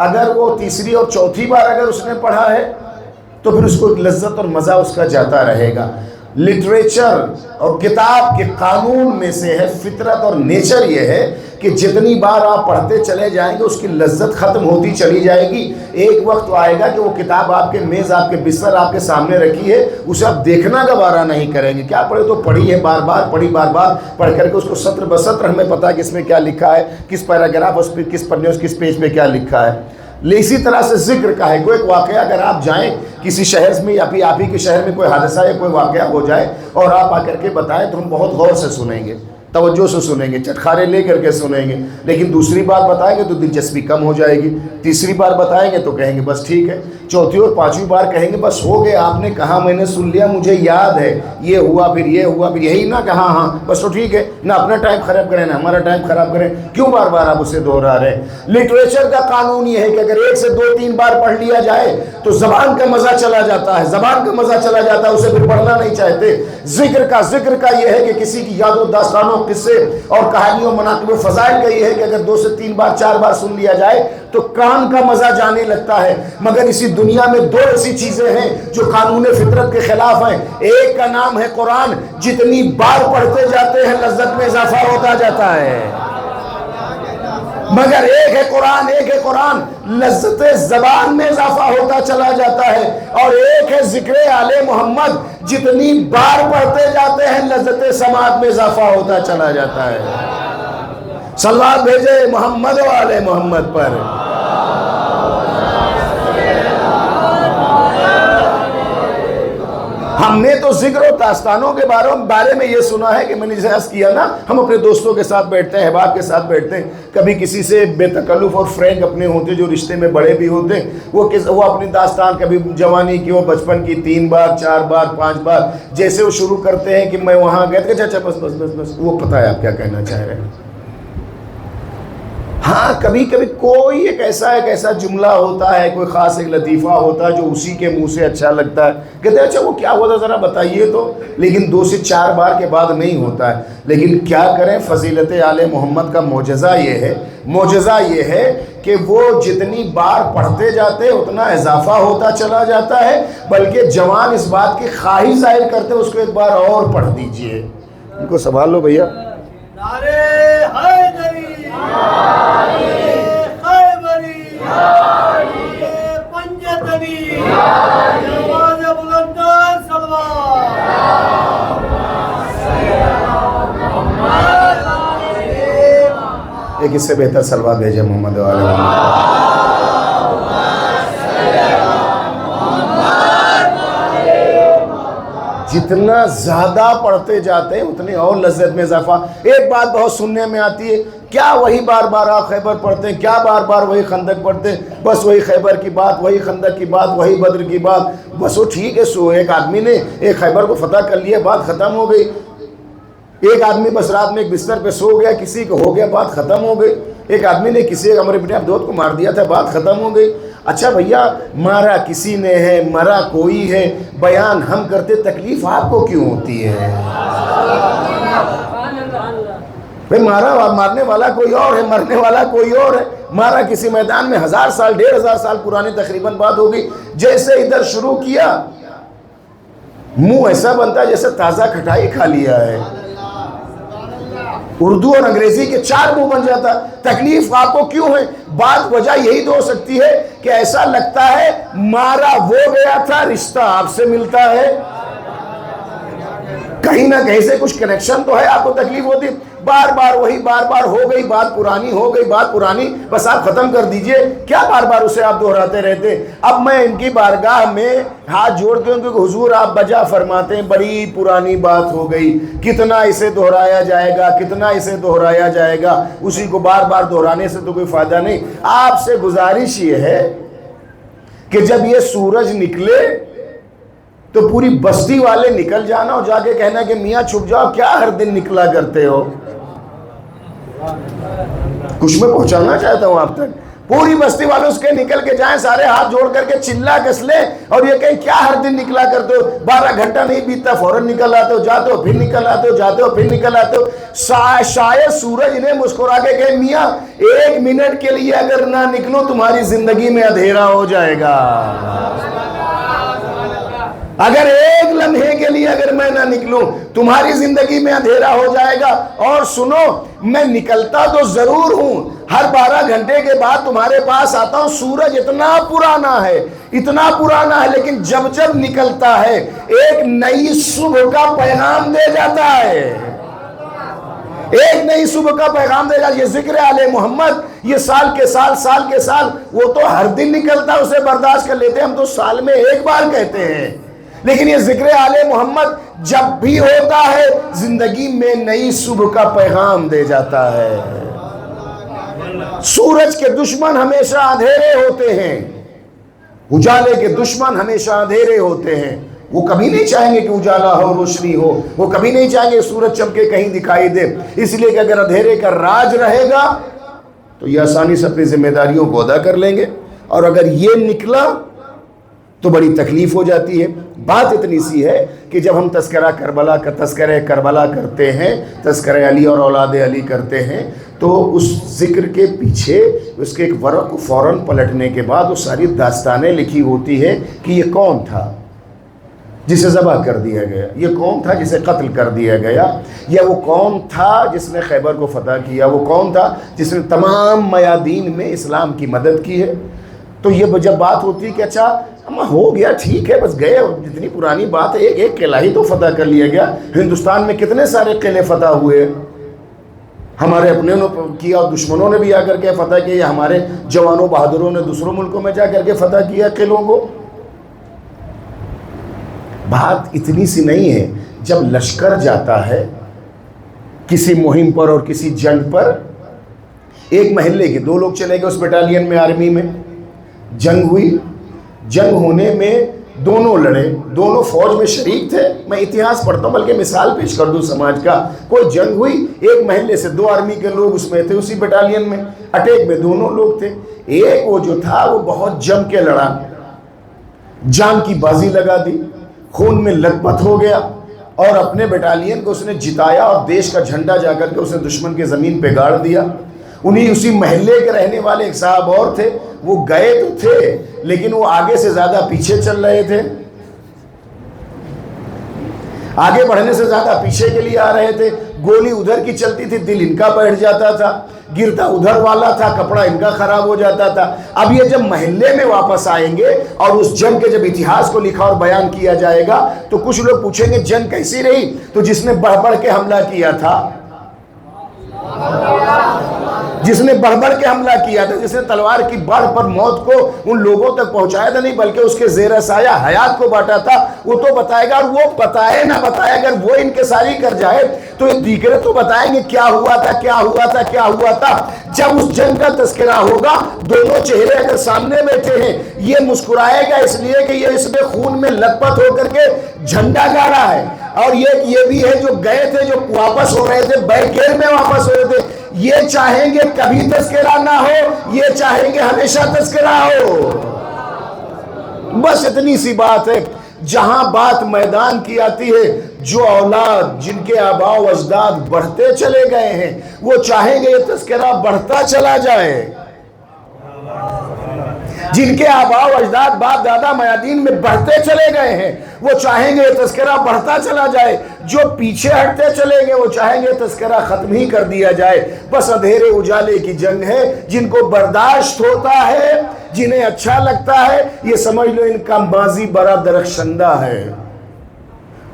اگر وہ تیسری اور چوتھی بار اگر اس نے پڑھا ہے تو پھر اس کو ایک لذت اور مزہ اس کا جاتا رہے گا۔ لٹریچر اور کتاب کے قانون میں سے ہے، فطرت اور نیچر یہ ہے کہ جتنی بار آپ پڑھتے چلے جائیں گے اس کی لذت ختم ہوتی چلی جائے گی۔ ایک وقت آئے گا کہ وہ کتاب آپ کے میز، آپ کے بستر، آپ کے سامنے رکھی ہے، اسے آپ دیکھنا گوارا نہیں کریں گے۔ کیا پڑھے تو پڑھی ہے، بار بار پڑھی، بار بار پڑھ کر کے اس کو سطر بسطر ہمیں پتہ ہے کہ اس میں کیا لکھا ہے، کس پیراگراف اس پہ، کس پنے اس کس پیج پہ کیا لکھا ہے۔ اسی طرح سے ذکر کا ہے، کوئی ایک واقعہ اگر آپ جائیں کسی شہر میں یا پھر آپ ہی کے شہر میں کوئی حادثہ یا کوئی واقعہ ہو جائے اور آپ آ کر کے بتائیں تو ہم بہت غور سے سنیں گے، توجہ سے سنیں گے، چٹخارے لے کر کے سنیں گے۔ لیکن دوسری بار بتائیں گے تو دلچسپی کم ہو جائے گی، تیسری بار بتائیں گے تو کہیں گے بس ٹھیک ہے، چوتھی اور پانچویں بار کہیں گے بس ہو گئے، آپ نے کہا میں نے سن لیا، مجھے یاد ہے، یہ ہوا پھر یہ ہوا پھر یہی نہ کہا، ہاں بس تو ٹھیک ہے، نہ اپنا ٹائم خراب کریں نہ ہمارا ٹائم خراب کریں، کیوں بار بار آپ اسے دہرا رہے ہیں۔ لٹریچر کا قانون یہ ہے کہ اگر ایک سے دو تین بار پڑھ لیا جائے تو زبان کا مزہ چلا جاتا ہے، زبان کا مزہ چلا جاتا ہے، اسے پھر پڑھنا نہیں چاہتے۔ ذکر کا یہ ہے کہ کسی کی یاد و داستانوں، قصے اور کہانیوں، مناقب و فضائل کا یہ ہے کہ اگر 2 سے 3 بار 4 بار سن لیا جائے تو کان کا مزہ جانے لگتا ہے۔ مگر اسی دنیا میں 2 ایسی چیزیں ہیں جو قانون فطرت کے خلاف ہیں۔ ایک کا نام ہے قرآن، جتنی بار پڑھتے جاتے ہیں لذت میں اضافہ ہوتا جاتا ہے، مگر ایک ہے قرآن لذت زبان میں اضافہ ہوتا چلا جاتا ہے، اور ایک ہے ذکر آل محمد، جتنی بار پڑھتے جاتے ہیں لذت سماعت میں اضافہ ہوتا چلا جاتا ہے۔ صلوات بھیجے محمد و آل محمد پر۔ ہم نے تو ذکر و داستانوں کے بارے میں یہ سنا ہے کہ میں نے جیسے عرض کیا نا، ہم اپنے دوستوں کے ساتھ بیٹھتے ہیں، احباب کے ساتھ بیٹھتے ہیں، کبھی کسی سے بے تکلف اور فرینک اپنے ہوتے جو رشتے میں بڑے بھی ہوتے ہیں، وہ اپنی داستان کبھی جوانی کی ہو، بچپن کی 3 بار 4 بار 5 بار جیسے وہ شروع کرتے ہیں کہ میں وہاں گیا تھا، اچھا بس وہ پتہ ہے آپ کیا کہنا چاہ رہے ہیں۔ ہاں کبھی کبھی کوئی ایک ایسا جملہ ہوتا ہے، کوئی خاص ایک لطیفہ ہوتا ہے جو اسی کے منہ سے اچھا لگتا ہے، کہتے ہیں اچھا وہ کیا ہوا تھا ذرا بتائیے تو، لیکن 2 سے 4 بار کے بعد نہیں ہوتا ہے۔ لیکن کیا کریں، فضیلت آل محمد کا معجزہ یہ ہے کہ وہ جتنی بار پڑھتے جاتے اتنا اضافہ ہوتا چلا جاتا ہے، بلکہ جوان اس بات کی خواہش ظاہر کرتے اس کو ایک بار اور پڑھ دیجئے۔ ان کو سنبھال لو بھیا۔ نعرے حیدری، نعرے خیبری، نعرے پنجتنی، آواز بلند سلوات۔ ایک اس سے بہتر سلوات بھیجے محمد و آل محمد۔ جتنا زیادہ پڑھتے جاتے ہیں اتنی اور لذت میں اضافہ۔ ایک بات بہت سننے میں آتی ہے، کیا وہی بار بار آپ خیبر پڑھتے ہیں، کیا بار بار وہی خندق پڑھتے ہیں، بس وہی خیبر کی بات، وہی خندق کی بات، وہی بدر کی بات، بس وہ ٹھیک ہے، سو ایک آدمی نے ایک خیبر کو فتح کر لیا، بات ختم ہو گئی۔ ایک آدمی بس رات میں ایک بستر پہ سو گیا، کسی کو ہو گیا، بات ختم ہو گئی۔ ایک آدمی نے کسی عمر ابن عبدود کو مار دیا تھا، بات ختم ہو گئی۔ اچھا بھیا، مارا کسی نے ہے، مرا کوئی ہے، بیان ہم کرتے، تکلیف آپ کو کیوں ہوتی ہے؟ بھئی مارنے والا کوئی اور ہے، مرنے والا کوئی اور ہے۔ مارا کسی میدان میں 1000 سال 1500 سال پرانی تقریباً بات ہوگی، جیسے ادھر شروع کیا منہ ایسا بنتا ہے جیسے تازہ کھٹائی کھا لیا ہے۔ اردو اور انگریزی کے 4 منہ بن جاتا۔ تکلیف آپ کو کیوں ہے؟ بات وجہ یہی تو ہو سکتی ہے کہ ایسا لگتا ہے مارا وہ گیا تھا، رشتہ آپ سے ملتا ہے، کہیں نہ کہیں سے کچھ کنیکشن تو ہے، آپ کو تکلیف ہوتی۔ بار بار وہی بار بار ہو گئی بات پرانی، ہو گئی بات پرانی، بس آپ ختم کر دیجئے، کیا بار بار اسے آپ دہراتے رہتے۔ اب میں ان کی بارگاہ میں ہاتھ جوڑتے ہوں کہ حضور آپ بجا فرماتے ہیں، بڑی پرانی بات ہو گئی، کتنا اسے دہرایا جائے گا، کتنا اسے دہرایا جائے گا، اسی کو بار بار دہرانے سے تو کوئی فائدہ نہیں۔ آپ سے گزارش یہ ہے کہ جب یہ سورج نکلے تو پوری بستی والے نکل جانا اور جا کے کہنا کہ میاں چھپ جاؤ، کیا ہر دن نکلا کرتے ہو۔ کچھ میں پہنچانا چاہتا ہوں آپ تک، پوری بستی والے اس کے نکل کے جائیں، سارے ہاتھ جوڑ کر کے چلا کس لیں اور یہ کہیں کیا ہر دن نکلا کرتے ہو، 12 گھنٹہ نہیں بیتتا فوراً نکل آتے ہو، جاتے ہو پھر نکل آتے ہو، جاتے ہو پھر نکل آتے ہو۔ شاید سورج نے مسکرا کے کہے میاں 1 منٹ کے لیے اگر نہ نکلو تمہاری زندگی میں اندھیرا ہو جائے گا۔ اگر ایک لمحے کے لیے اگر میں نہ نکلوں تمہاری زندگی میں اندھیرا ہو جائے گا۔ اور سنو، میں نکلتا تو ضرور ہوں، ہر 12 گھنٹے کے بعد تمہارے پاس آتا ہوں۔ سورج اتنا پرانا ہے، اتنا پرانا ہے، لیکن جب جب نکلتا ہے ایک نئی صبح کا پیغام دے جاتا ہے، ایک نئی صبح کا پیغام دے گا۔ یہ ذکر آل محمد، یہ سال کے سال، وہ تو ہر دن نکلتا ہے، اسے برداشت کر لیتے ہیں، ہم تو سال میں ایک بار کہتے ہیں، لیکن یہ ذکر آل محمد جب بھی ہوتا ہے زندگی میں نئی صبح کا پیغام دے جاتا ہے۔ سورج کے دشمن ہمیشہ اندھیرے ہوتے ہیں، اجالے کے دشمن ہمیشہ اندھیرے ہوتے ہیں۔ وہ کبھی نہیں چاہیں گے کہ اجالا ہو، روشنی ہو، وہ کبھی نہیں چاہیں گے سورج چمکے کہیں دکھائی دے، اس لیے کہ اگر اندھیرے کا راج رہے گا تو یہ آسانی سے اپنی ذمہ داریوں کو ادا کر لیں گے، اور اگر یہ نکلا تو بڑی تکلیف ہو جاتی ہے۔ بات اتنی سی ہے کہ جب ہم تذکرہ کربلا کرتے ہیں، تذکرہ علی اور اولاد علی کرتے ہیں، تو اس ذکر کے پیچھے اس کے ایک ورق کو فوراً پلٹنے کے بعد وہ ساری داستانیں لکھی ہوتی ہے کہ یہ کون تھا جسے ذبح کر دیا گیا، یہ کون تھا جسے قتل کر دیا گیا، یا وہ کون تھا جس نے خیبر کو فتح کیا، وہ کون تھا جس نے تمام میادین میں اسلام کی مدد کی ہے۔ تو یہ جب بات ہوتی ہے کہ اچھا ہو گیا، ٹھیک ہے، بس گئے، جتنی پرانی بات ہے، ایک قلعہ ہی تو فتح کر لیا گیا۔ ہندوستان میں کتنے سارے قلعے فتح ہوئے، ہمارے اپنے نے کیا اور دشمنوں نے بھی آ کر کے فتح کیا، یا ہمارے جوانوں بہادروں نے دوسروں ملکوں میں جا کر کے فتح کیا قلعوں کو۔ بات اتنی سی نہیں ہے، جب لشکر جاتا ہے کسی مہم پر اور کسی جنگ پر، ایک محلے کے 2 لوگ چلے گئے اس بٹالین میں، آرمی میں جنگ ہوئی، جنگ ہونے میں دونوں لڑے، دونوں فوج میں شریک تھے۔ میں اتہاس پڑھتا ہوں بلکہ مثال پیش کر دوں سماج کا، کوئی جنگ ہوئی، ایک محلے سے 2 آرمی کے لوگ اس میں تھے، اسی بٹالین میں، اٹیک میں دونوں لوگ تھے۔ ایک وہ جو تھا وہ بہت جم کے لڑا، جان کی بازی لگا دی، خون میں لت پت ہو گیا، اور اپنے بٹالین کو اس نے جتایا، اور دیش کا جھنڈا جا کر کے اس نے دشمن کے زمین پہ گاڑ دیا۔ انہی اسی محلے کے رہنے والے ایک صاحب اور تھے، وہ گئے تو تھے لیکن وہ آگے سے زیادہ پیچھے چل رہے تھے، آگے بڑھنے سے زیادہ پیچھے کے لیے آ رہے تھے۔ گولی ادھر کی چلتی تھی، دل ان کا بیٹھ جاتا تھا، گرتا ادھر والا تھا، کپڑا ان کا خراب ہو جاتا تھا۔ اب یہ جب محلے میں واپس آئیں گے اور اس جنگ کے جب اتہاس کو لکھا اور بیان کیا جائے گا تو کچھ لوگ پوچھیں گے جنگ کیسی رہی؟ تو جس نے بڑھ بڑھ کے حملہ کیا تھا، جس نے بڑھ بڑھ کے حملہ کیا تھا، جس نے تلوار کی بڑھ پر موت کو ان لوگوں تک پہنچایا تھا، نہیں بلکہ اس کے زیر سایہ حیات کو بانٹا تھا، وہ تو بتائے گا۔ اور وہ بتائے نہ بتائے، اگر وہ انکساری کر جائے تو دیگرے تو بتائیں گے کیا ہوا تھا، کیا ہوا تھا، کیا ہوا تھا۔ جب اس جنگ کا تذکرہ ہوگا، دونوں چہرے اگر سامنے بیٹھے ہیں، یہ مسکرائے گا اس لیے کہ یہ اس میں خون میں لت پت ہو کر کے جھنڈا گاڑا ہے، اور یہ بھی ہے جو گئے تھے، جو واپس ہو رہے تھے، بیرکیڈ میں واپس ہو رہے تھے، یہ چاہیں گے کبھی تذکرہ نہ ہو، یہ چاہیں گے ہمیشہ تذکرہ ہو۔ بس اتنی سی بات ہے۔ جہاں بات میدان کی آتی ہے، جو اولاد جن کے آباء و اجداد بڑھتے چلے گئے ہیں، وہ چاہیں گے یہ تذکرہ بڑھتا چلا جائے۔ جن کے آباء و اجداد باپ دادا میادین میں بڑھتے چلے گئے ہیں، وہ چاہیں گے یہ تذکرہ بڑھتا چلا جائے۔ جو پیچھے ہٹتے چلیں گے وہ چاہیں گے تذکرہ ختم ہی کر دیا جائے۔ بس اندھیرے اجالے کی جنگ ہے۔ جن کو برداشت ہوتا ہے، جنہیں اچھا لگتا ہے، یہ سمجھ لو ان کا ماضی بڑا درخشندہ ہے،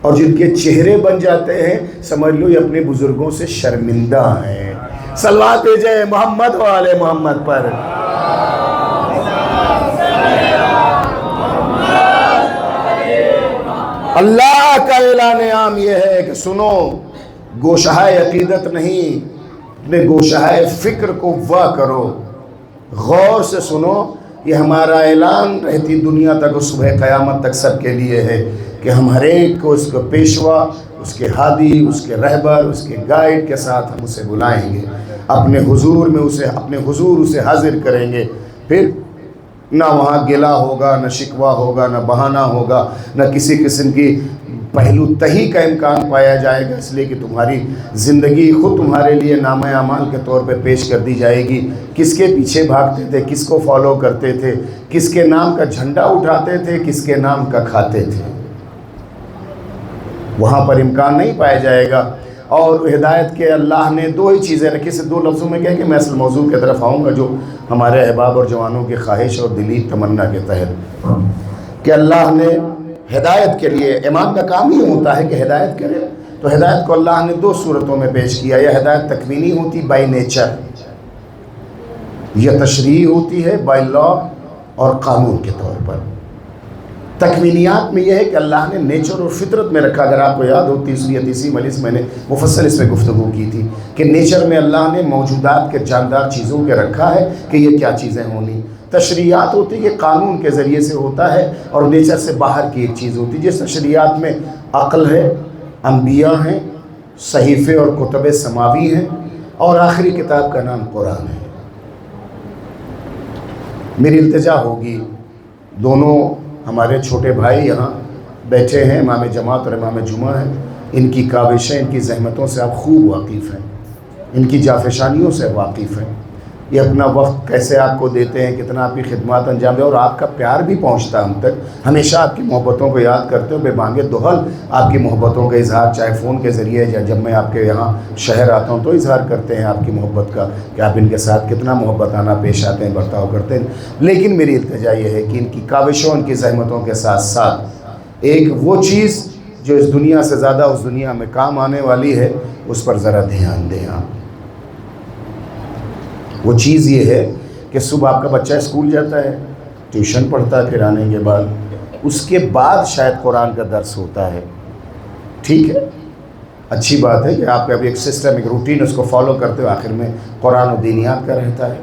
اور جن کے چہرے بن جاتے ہیں سمجھ لو یہ اپنے بزرگوں سے شرمندہ ہیں۔ صلوات بھیجیں محمد و آل محمد پر۔ اللہ کا اعلان عام یہ ہے کہ سنو، گوشہ عقیدت نہیں، اپنے گوشہ فکر کو وا کرو، غور سے سنو۔ یہ ہمارا اعلان رہتی دنیا تک، صبح قیامت تک سب کے لیے ہے کہ ہم ہر ایک کو اس کا پیشوا، اس کے ہادی، اس کے رہبر، اس کے گائیڈ کے ساتھ ہم اسے بلائیں گے، اپنے حضور میں اپنے حضور اسے حاضر کریں گے۔ پھر نہ وہاں گلہ ہوگا، نہ شکوہ ہوگا، نہ بہانہ ہوگا، نہ کسی قسم کی پہلو تہی کا امکان پایا جائے گا، اس لیے کہ تمہاری زندگی خود تمہارے لیے نامہ اعمال کے طور پہ پیش کر دی جائے گی۔ کس کے پیچھے بھاگتے تھے، کس کو فالو کرتے تھے، کس کے نام کا جھنڈا اٹھاتے تھے، کس کے نام کا کھاتے تھے۔ وہاں پر امکان نہیں پایا جائے گا۔ اور ہدایت کے اللہ نے دو ہی چیزیں رکھی، سے دو لفظوں میں کہہ کہ میں اصل موضوع کی طرف آؤں گا جو ہمارے احباب اور جوانوں کی خواہش اور دلی تمنا کے تحت، کہ اللہ نے ہدایت کے لیے، امام کا کام ہی ہوتا ہے کہ ہدایت کرے، تو ہدایت کو اللہ نے دو صورتوں میں پیش کیا۔ یا ہدایت تکوینی ہوتی بائی نیچر، یا تشریعی ہوتی ہے بائی لا اور قانون کے طور پر۔ تکوینیات میں یہ ہے کہ اللہ نے نیچر اور فطرت میں رکھا۔ اگر آپ کو یاد ہو تیسری یا تیسری مجلس میں نے مفصل اس میں گفتگو کی تھی کہ نیچر میں اللہ نے موجودات کے جاندار چیزوں کے رکھا ہے کہ یہ کیا چیزیں ہونی۔ تشریعات ہوتی ہے کہ قانون کے ذریعے سے ہوتا ہے، اور نیچر سے باہر کی ایک چیز ہوتی ہے، جس تشریعات میں عقل ہے، انبیاء ہیں، صحیفے اور کتب سماوی ہیں، اور آخری کتاب کا نام قرآن ہے۔ میری التجا ہوگی، دونوں ہمارے چھوٹے بھائی یہاں بیٹھے ہیں، امام جماعت اور امام جمعہ ہیں، ان کی کاوشیں، ان کی زحمتوں سے آپ خوب واقف ہیں، ان کی جافشانیوں سے واقف ہیں۔ یہ اپنا وقت کیسے آپ کو دیتے ہیں، کتنا آپ کی خدمات انجام دے، اور آپ کا پیار بھی پہنچتا ہے ہم تک۔ ہمیشہ آپ کی محبتوں کو یاد کرتے ہو، بے بانگِ دہل آپ کی محبتوں کا اظہار، چاہے فون کے ذریعے یا جب میں آپ کے یہاں شہر آتا ہوں تو اظہار کرتے ہیں آپ کی محبت کا، کہ آپ ان کے ساتھ کتنا محبتانہ پیش آتے ہیں، برتاؤ کرتے ہیں۔ لیکن میری التجا یہ ہے کہ ان کی کاوشوں، ان کی زحمتوں کے ساتھ ساتھ ایک وہ چیز جو اس دنیا سے زیادہ اس دنیا میں کام آنے والی ہے، اس پر ذرا دھیان دیں آپ۔ وہ چیز یہ ہے کہ صبح آپ کا بچہ اسکول جاتا ہے، ٹیوشن پڑھتا ہے، پھر آنے کے بعد اس کے بعد شاید قرآن کا درس ہوتا ہے۔ ٹھیک ہے، اچھی بات ہے کہ آپ کا بھی ایک سسٹم، ایک روٹین اس کو فالو کرتے ہو، آخر میں قرآن و دینیات کا رہتا ہے۔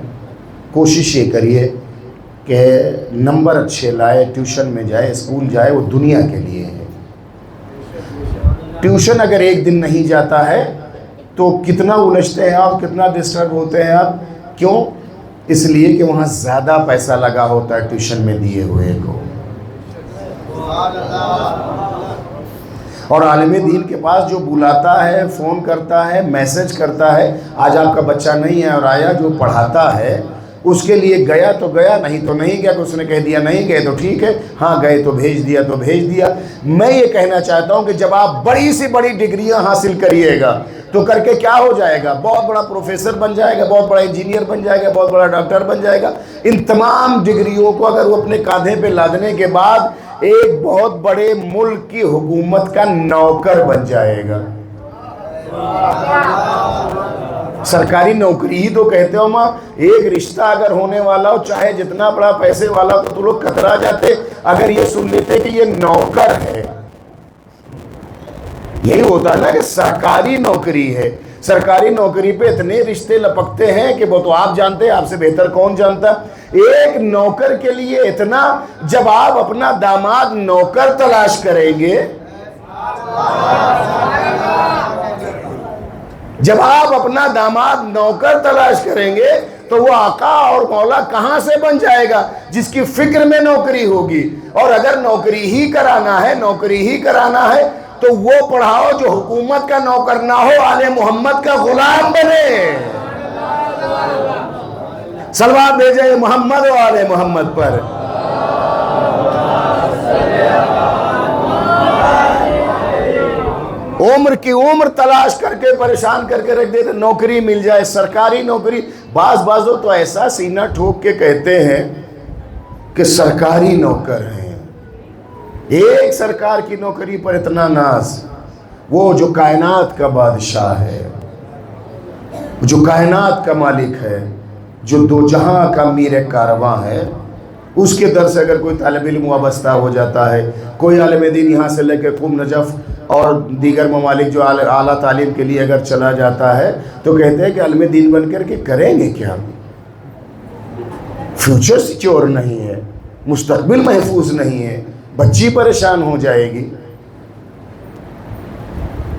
کوشش یہ کریے کہ نمبر اچھے لائے، ٹیوشن میں جائے، اسکول جائے، وہ دنیا کے لیے ہے۔ ٹیوشن اگر ایک دن نہیں جاتا ہے تو کتنا الجھتے ہیں آپ، کتنا ڈسٹرب ہوتے ہیں آپ۔ کیوں؟ اس لیے کہ وہاں زیادہ پیسہ لگا ہوتا ہے ٹیوشن میں دیے ہوئے کو، اور عالم دین کے پاس جو بلاتا ہے، فون کرتا ہے، میسج کرتا ہے، آج آپ کا بچہ نہیں ہے اور آیا، جو پڑھاتا ہے اس کے لیے گیا تو گیا، نہیں تو نہیں گیا، کہ اس نے کہہ دیا نہیں گئے تو ٹھیک ہے، ہاں گئے تو بھیج دیا تو بھیج دیا۔ میں یہ کہنا چاہتا ہوں کہ جب آپ بڑی سی بڑی ڈگریاں حاصل کریے گا تو کر کے کیا ہو جائے گا؟ بہت بڑا پروفیسر بن جائے گا، بہت بڑا انجینئر بن جائے گا، بہت بڑا ڈاکٹر بن جائے گا۔ ان تمام ڈگریوں کو اگر وہ اپنے کاندھے پہ لادنے کے بعد ایک بہت بڑے ملک کی حکومت کا نوکر بن جائے گا۔ سرکاری نوکری ہی تو کہتے ہو ماں، ایک رشتہ اگر ہونے والا ہو، چاہے جتنا بڑا پیسے والا ہو، تو لوگ کترا جاتے اگر یہ سن لیتے کہ یہ نوکر ہے۔ یہی ہوتا ہے نا کہ سرکاری نوکری ہے، سرکاری نوکری پہ اتنے رشتے لپکتے ہیں کہ وہ تو آپ جانتے ہیں، آپ سے بہتر کون جانتا۔ ایک نوکر کے لیے اتنا، جب آپ اپنا داماد نوکر تلاش کریں گے، جب آپ اپنا داماد نوکر تلاش کریں گے تو وہ آقا اور مولا کہاں سے بن جائے گا جس کی فکر میں نوکری ہوگی۔ اور اگر نوکری ہی کرانا ہے، نوکری ہی کرانا ہے تو وہ پڑھاؤ جو حکومت کا نوکر نہ ہو، آل محمد کا غلام بنے۔ صلوات بھیجیں محمد و آل محمد پر۔ عمر کی عمر تلاش کر کے پریشان کر کے رکھ دیتے، نوکری مل جائے، سرکاری نوکری۔ بعضوں تو ایسا سینہ ٹھوک کے کہتے ہیں کہ سرکاری نوکر ہیں۔ ایک سرکار کی نوکری پر اتنا ناز، وہ جو کائنات کا بادشاہ ہے، جو کائنات کا مالک ہے، جو دو جہاں کا میر کارواں ہے، اس کے در سے اگر کوئی طالب علم وابستہ ہو جاتا ہے، کوئی عالم دین یہاں سے لے کے قم، نجف اور دیگر ممالک جو اعلیٰ تعلیم کے لیے اگر چلا جاتا ہے تو کہتے ہیں کہ عالم دین بن کر کے کریں گے کیا؟ فیوچر سیکیور نہیں ہے، مستقبل محفوظ نہیں ہے، بچی پریشان ہو جائے گی۔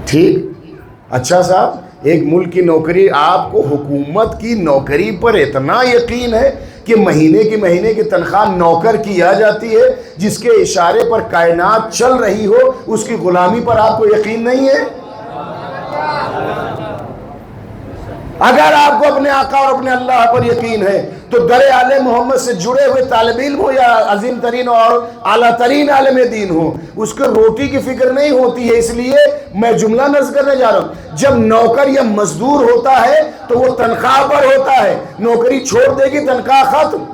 ٹھیک، اچھا صاحب، ایک ملک کی نوکری، آپ کو حکومت کی نوکری پر اتنا یقین ہے کہ مہینے کی تنخواہ نوکر کی آ جاتی ہے، جس کے اشارے پر کائنات چل رہی ہو، اس کی غلامی پر آپ کو یقین نہیں ہے؟ اگر آپ کو اپنے آقا اور اپنے اللہ پر یقین ہے تو در آل محمد سے جڑے ہوئے طالب علم ہو یا عظیم ترین اور اعلیٰ ترین عالم دین ہو، اس کو روٹی کی فکر نہیں ہوتی ہے۔ اس لیے میں جملہ نقل کرنے جا رہا ہوں، جب نوکر یا مزدور ہوتا ہے تو وہ تنخواہ پر ہوتا ہے، نوکری چھوڑ دے گی تنخواہ ختم،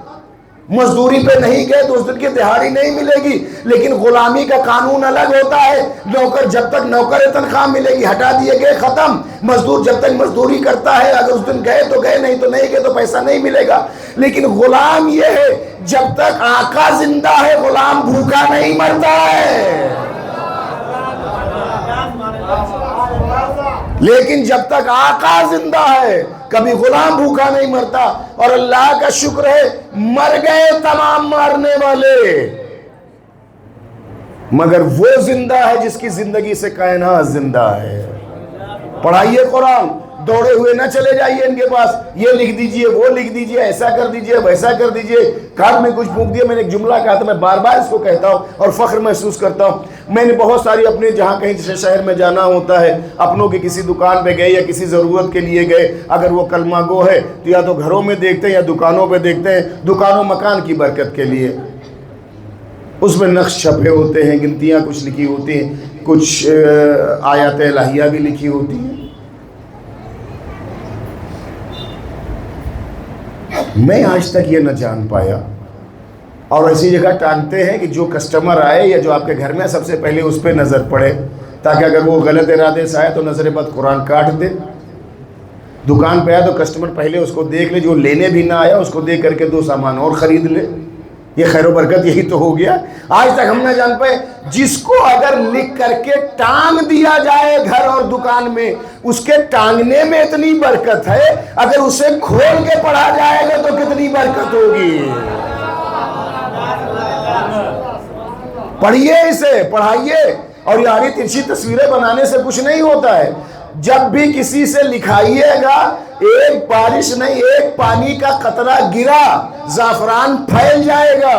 مزدوری پہ نہیں گئے تو اس دن کی دہاڑی نہیں ملے گی۔ لیکن غلامی کا قانون الگ ہوتا ہے، نوکر جب تک نوکر ہے تنخواہ ملے گی، ہٹا دیے گئے ختم۔ مزدور جب تک مزدوری کرتا ہے، اگر اس دن گئے تو گئے، نہیں تو نہیں گئے تو پیسہ نہیں ملے گا۔ لیکن غلام یہ ہے، جب تک آقا زندہ ہے غلام بھوکا نہیں مرتا ہے، لیکن جب تک آقا زندہ ہے کبھی غلام بھوکا نہیں مرتا۔ اور اللہ کا شکر ہے مر گئے تمام مارنے والے، مگر وہ زندہ ہے جس کی زندگی سے کائنات زندہ ہے۔ پڑھائیے قرآن، دوڑے ہوئے نہ چلے جائیے ان کے پاس، یہ لکھ دیجئے وہ لکھ دیجئے، ایسا کر دیجئے ویسا کر دیجئے، کارڈ میں کچھ پھونک دیا۔ میں نے ایک جملہ کہا تھا، میں بار بار اس کو کہتا ہوں اور فخر محسوس کرتا ہوں۔ میں نے بہت ساری اپنے جہاں کہیں شہر میں جانا ہوتا ہے، اپنوں کے کسی دکان پہ گئے یا کسی ضرورت کے لیے گئے، اگر وہ کلمہ گو ہے تو یا تو گھروں میں دیکھتے ہیں یا دکانوں پہ دیکھتے ہیں، دکانوں مکان کی برکت کے لیے، اس میں نقش چھپے ہوتے ہیں، گنتیاں کچھ لکھی ہوتی ہیں، کچھ آیات الہیہ بھی لکھی ہوتی ہیں۔ میں آج تک یہ نہ جان پایا، اور ایسی جگہ ٹانگتے ہیں کہ جو کسٹمر آئے یا جو آپ کے گھر میں سب سے پہلے اس پہ نظر پڑے، تاکہ اگر وہ غلط ارادے سے آئے تو نظر بد قرآن کاٹ دے۔ دکان پہ آیا تو کسٹمر پہلے اس کو دیکھ لے، جو لینے بھی نہ آیا اس کو دیکھ کر کے 2 سامان اور خرید لے۔ یہ خیر و برکت یہی تو ہو گیا۔ آج تک ہم نہ جان پائے، جس کو اگر لکھ کر کے ٹانگ دیا جائے گھر اور دکان میں، اس کے ٹانگنے میں اتنی برکت ہے، اگر اسے کھول کے پڑھا جائے گا تو کتنی برکت ہوگی۔ پڑھیے اسے، پڑھائیے۔ اور یاری ترچھی تصویریں بنانے سے کچھ نہیں ہوتا ہے۔ جب بھی کسی سے لکھائیے گا، ایک بارش نہیں، ایک پانی کا قطرہ گرا زعفران پھیل جائے گا۔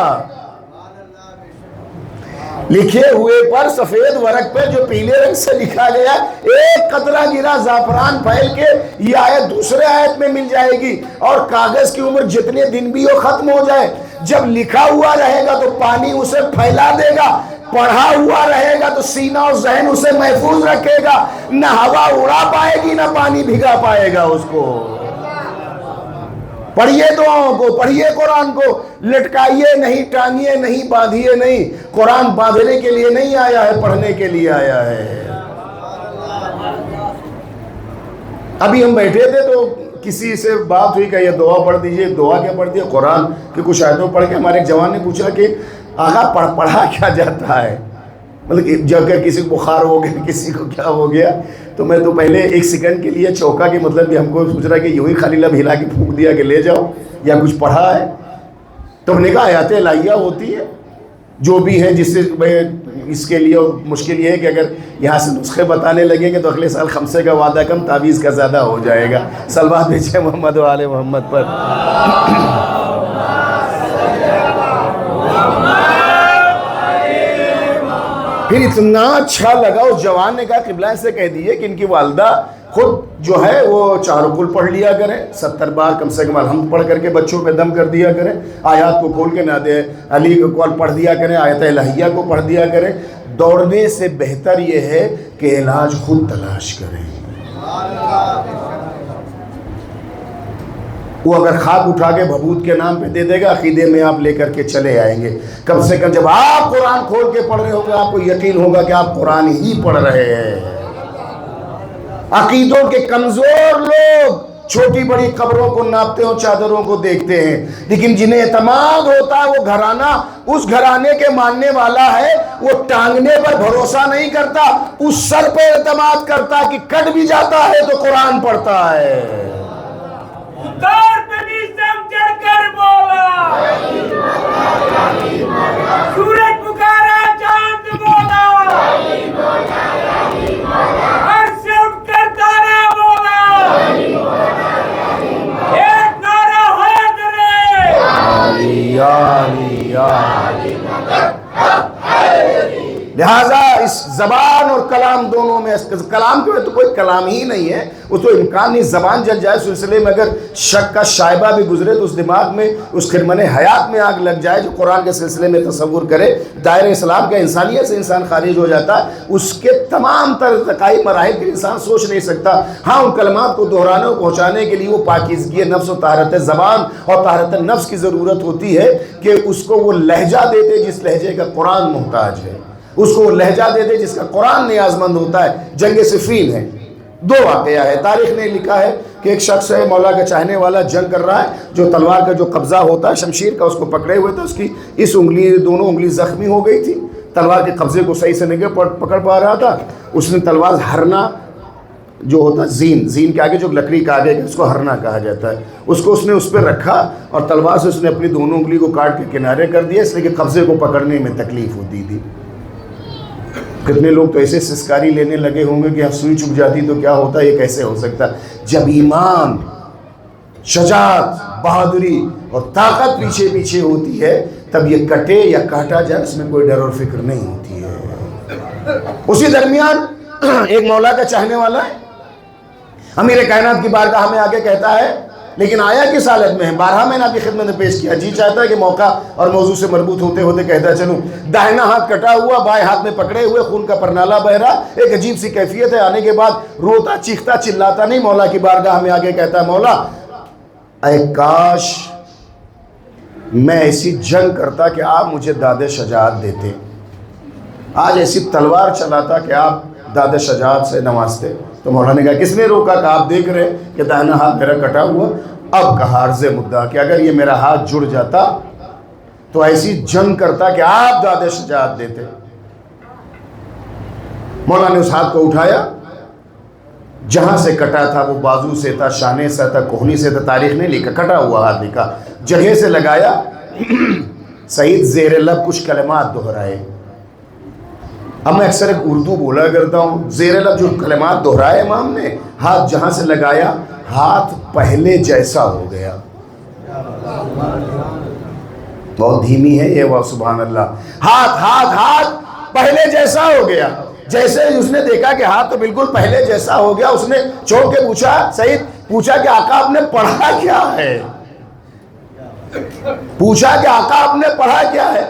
لکھے ہوئے پر سفید ورق پہ جو پیلے رنگ سے لکھا گیا، ایک قطرہ گرا زعفران پھیل کے یہ آیت دوسرے آیت میں مل جائے گی۔ اور کاغذ کی عمر جتنے دن بھی ہو ختم ہو جائے، جب لکھا ہوا رہے گا تو پانی اسے پھیلا دے گا، پڑھا ہوا رہے گا تو سینہ اور ذہن اسے محفوظ رکھے گا، نہ ہوا اڑا پائے گی نہ پانی بھگا پائے گا اس کو۔ پڑھیے دعاؤں کو، پڑھیے قرآن کو، لٹکائیے نہیں، ٹانگیے نہیں، باندھیے نہیں۔ قرآن باندھنے کے لیے نہیں آیا ہے، پڑھنے کے لیے آیا ہے۔ ابھی ہم بیٹھے تھے تو کسی سے بات ہوئی کہ یہ دعا پڑھ دیجئے، دعا کیا پڑھ دیئے، قرآن کی کچھ آیتوں پڑھ کے ہمارے ایک جوان نے پوچھا کہ آقا پڑھا کیا جاتا ہے، مطلب کہ جب کہ کسی کو بخار ہو گیا، کسی کو کیا ہو گیا، تو میں تو پہلے 1 سیکنڈ کے لیے چوکا، کہ مطلب کہ ہم کو سوچ رہا کہ یوں خالی لب ہلا کے پھونک دیا کہ لے جاؤ یا کچھ پڑھا ہے۔ تو ہم نے کہا آیات الہیہ ہوتی ہے جو بھی ہے، جس سے اس کے لیے مشکل یہ ہے کہ اگر یہاں سے نسخے بتانے لگیں گے تو اگلے سال خمسے کا وعدہ کم تعویذ کا زیادہ ہو جائے گا۔ صلوات بھیجیں محمد و آل محمد پر۔ پھر اتنا اچھا لگا، اس جوان نے کہا قبلہ سے کہہ دیئے کہ ان کی والدہ خود جو ہے وہ 4 کل پڑھ لیا کریں، 70 بار کم سے کم الحمد پڑھ کر کے بچوں پہ دم کر دیا کریں، آیات کو کھول کے نہ دے علی کو کال پڑھ دیا کریں، آیت الہیہ کو پڑھ دیا کریں۔ دوڑنے سے بہتر یہ ہے کہ علاج خود تلاش کریں۔ وہ اگر خاک اٹھا کے بھبوت کے نام پہ دے دے گا، عقیدے میں آپ لے کر کے چلے آئیں گے۔ کم سے کم جب آپ قرآن کھول کے پڑھ رہے ہو گے، آپ کو یقین ہوگا کہ آپ قرآن ہی پڑھ رہے ہیں۔ عقیدوں کے کمزور لوگ چھوٹی بڑی قبروں کو ناپتے ہیں، چادروں کو دیکھتے ہیں، لیکن جنہیں اعتماد ہوتا ہے وہ گھرانہ اس گھرانے کے ماننے والا ہے، وہ ٹانگنے پر بھروسہ نہیں کرتا، اس سر پہ اعتماد کرتا کہ کٹ بھی جاتا ہے تو قرآن پڑھتا ہے۔ اتار پہ بھی سمجھ کر بولا، سورج پکارا چاند بولا، عرش سے اٹھ کر تارا بولا، ایک نعرہ حیدرے، لہذا اس زبان اور کلام دونوں میں، کلام کے تو کوئی کلام ہی نہیں ہے، اس تو امکان نہیں زبان جل جائے، سلسلے میں اگر شک کا شائبہ بھی گزرے تو اس دماغ میں، اس خرمن حیات میں آگ لگ جائے جو قرآن کے سلسلے میں تصور کرے دائرہ اسلام کا، انسانیت سے انسان خارج ہو جاتا ہے، اس کے تمام تر ارتقائی مراحل کے انسان سوچ نہیں سکتا۔ ہاں ان کلمات کو دہرانے اور پہنچانے کے لیے وہ پاکیزگی نفس و طہارت زبان اور طہارت نفس کی ضرورت ہوتی ہے کہ اس کو وہ لہجہ دے دے جس لہجے کا قرآن محتاج ہے، اس کو وہ لہجہ دے دے جس کا قرآن نیاز مند ہوتا ہے۔ جنگ صفین ہے، دو واقعہ ہے، تاریخ نے لکھا ہے کہ ایک شخص ہے مولا کا چاہنے والا، جنگ کر رہا ہے، جو تلوار کا جو قبضہ ہوتا ہے شمشیر کا اس کو پکڑے ہوئے تھا، اس کی اس انگلی دونوں انگلی زخمی ہو گئی تھی، تلوار کے قبضے کو صحیح سے نہیں پکڑ پا رہا تھا۔ اس نے تلوار ہرنا جو ہوتا ہے زین کے آگے جو لکڑی کا آگے اس کو ہرنا کہا جاتا ہے، اس کو اس نے اس پہ رکھا اور تلوار سے اس نے اپنی دونوں انگلی کو کاٹ کے کنارے کر دیا، اس لیے کہ قبضے کو پکڑنے میں تکلیف ہوتی تھی۔ کتنے لوگ تو ایسے سسکاری لینے لگے ہوں گے کہ اب سوئی چک جاتی تو کیا ہوتا، یہ کیسے ہو سکتا؟ جب ایمان، شجاعت، بہادری اور طاقت پیچھے پیچھے ہوتی ہے تب یہ کٹے یا کاٹا جائے اس میں کوئی ڈر اور فکر نہیں ہوتی ہے۔ اسی درمیان ایک مولا کا چاہنے والا ہے، امیر کائنات کی بارگاہ میں آگے کہتا ہے، لیکن آیا کس حالت میں ہے؟ بارہا میں نے آپ کی خدمت میں پیش کیا، جی چاہتا ہے کہ موقع اور موضوع سے مربوط ہوتے ہوتے کہتا چلوں، داہنا ہاتھ کٹا ہوا، بائیں ہاتھ میں پکڑے ہوئے، خون کا پرنالہ بہ رہا، ایک عجیب سی کیفیت ہے، آنے کے بعد روتا چیختا چلاتا نہیں، مولا کی بارگاہ میں آگے کہتا ہے مولا اے کاش میں ایسی جنگ کرتا کہ آپ مجھے داد شجاعت دیتے، آج ایسی تلوار چلاتا کہ آپ داد شجاعت سے نوازتے۔ تو مولا نے کہا کس نے روکا؟ کہ آپ دیکھ رہے کہ داہنا ہاتھ میرا کٹا ہوا، اب کہا عرض مدعا کہ اگر یہ میرا ہاتھ جڑ جاتا تو ایسی جنگ کرتا کہ آپ داد شجاعت دیتے۔ مولا نے اس ہاتھ کو اٹھایا، جہاں سے کٹا تھا وہ بازو سے تھا، شانے سے تھا، کوہنی سے تھا، تاریخ نے لکھا، کٹا ہوا ہاتھ لکھا، جگہ سے لگایا، سعید زیر لب کچھ کلمات دہرائے۔ اب میں اکثر ایک اردو بولا کرتا ہوں، زیر لب جو کلمات دہرائے امام نے، ہاتھ جہاں سے لگایا ہاتھ پہلے جیسا ہو گیا۔ بہت دھیمی ہے یہ وہ، سبحان اللہ، ہاتھ پہلے جیسا ہو گیا۔ جیسے اس نے دیکھا کہ ہاتھ تو بالکل پہلے جیسا ہو گیا، اس نے چھوڑ کے پوچھا، سعید پوچھا کہ آقا آپ نے پڑھا کیا ہے؟ پوچھا کہ آقا آپ نے پڑھا کیا ہے؟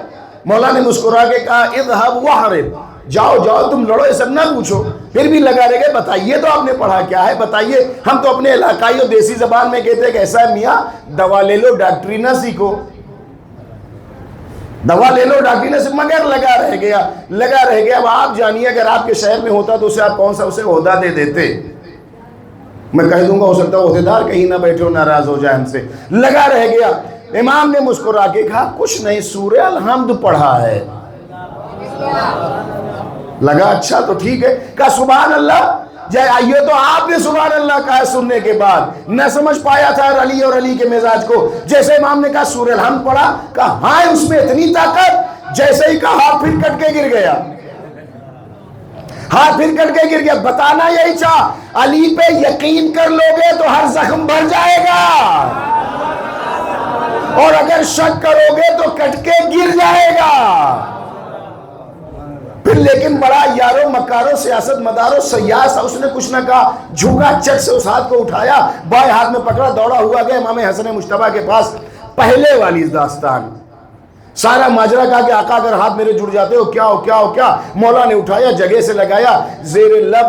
مولا نے مسکرا کے کہا اذهب واحرب، جاؤ تم لڑو، یہ سب نہ پوچھو۔ پھر بھی لگا رہے گئے، بتائیے تو آپ نے پڑھا کیا ہے، بتائیے۔ ہم تو اپنے علاقائی اور دیسی زبان میں کہتے ہیں کہ ایسا ہے میاں دوا لے لو ڈاکٹری نہ سیکھو، دوا لے لو ڈاکٹری نہ سیکھو، مگر لگا رہ گیا۔ اب آپ جانیے اگر آپ کے شہر میں ہوتا تو اسے آپ کون سا اسے عہدہ دے دیتے؟ میں کہہ دوں گا ہو سکتا ہے عہدیدار کہیں نہ بیٹھے ہو، ناراض ہو جائے ہم سے، لگا رہ گیا۔ امام نے مسکرا کے کہا کچھ نہیں، سورہ الحمد پڑھا ہے۔ لگا اچھا تو ٹھیک ہے، کہا سبحان اللہ، یہ تو آپ نے سبحان اللہ کہا سننے کے بعد، نہ سمجھ پایا تھا علی اور علی کے مزاج کو۔ جیسے امام نے کہا سورہ الحمد پڑھا، کہا ہاں اس میں اتنی طاقت، جیسے ہی کہا ہاتھ پھر کٹ کے گر گیا، ہاتھ پھر کٹ کے گر گیا۔ بتانا یہی چاہ، علی پہ یقین کر لو گے تو ہر زخم بھر جائے گا، اور اگر شک کرو گے تو کٹ کے گر جائے گا۔ پھر لیکن بڑا یارو مکارو سیاست مدارو سیاس، اس نے کچھ نہ کہا، جھکا چٹ سے اس ہاتھ کو اٹھایا، بائیں ہاتھ میں پکڑا، دوڑا ہوا گیا امام حسن مجتبیٰ کے پاس۔ پہلے والی داستان سارا ماجرا کہا کہ آقا اگر ہاتھ میرے جڑ جاتے ہو کیا؟ مولا نے اٹھایا، جگہ سے لگایا، زیر لب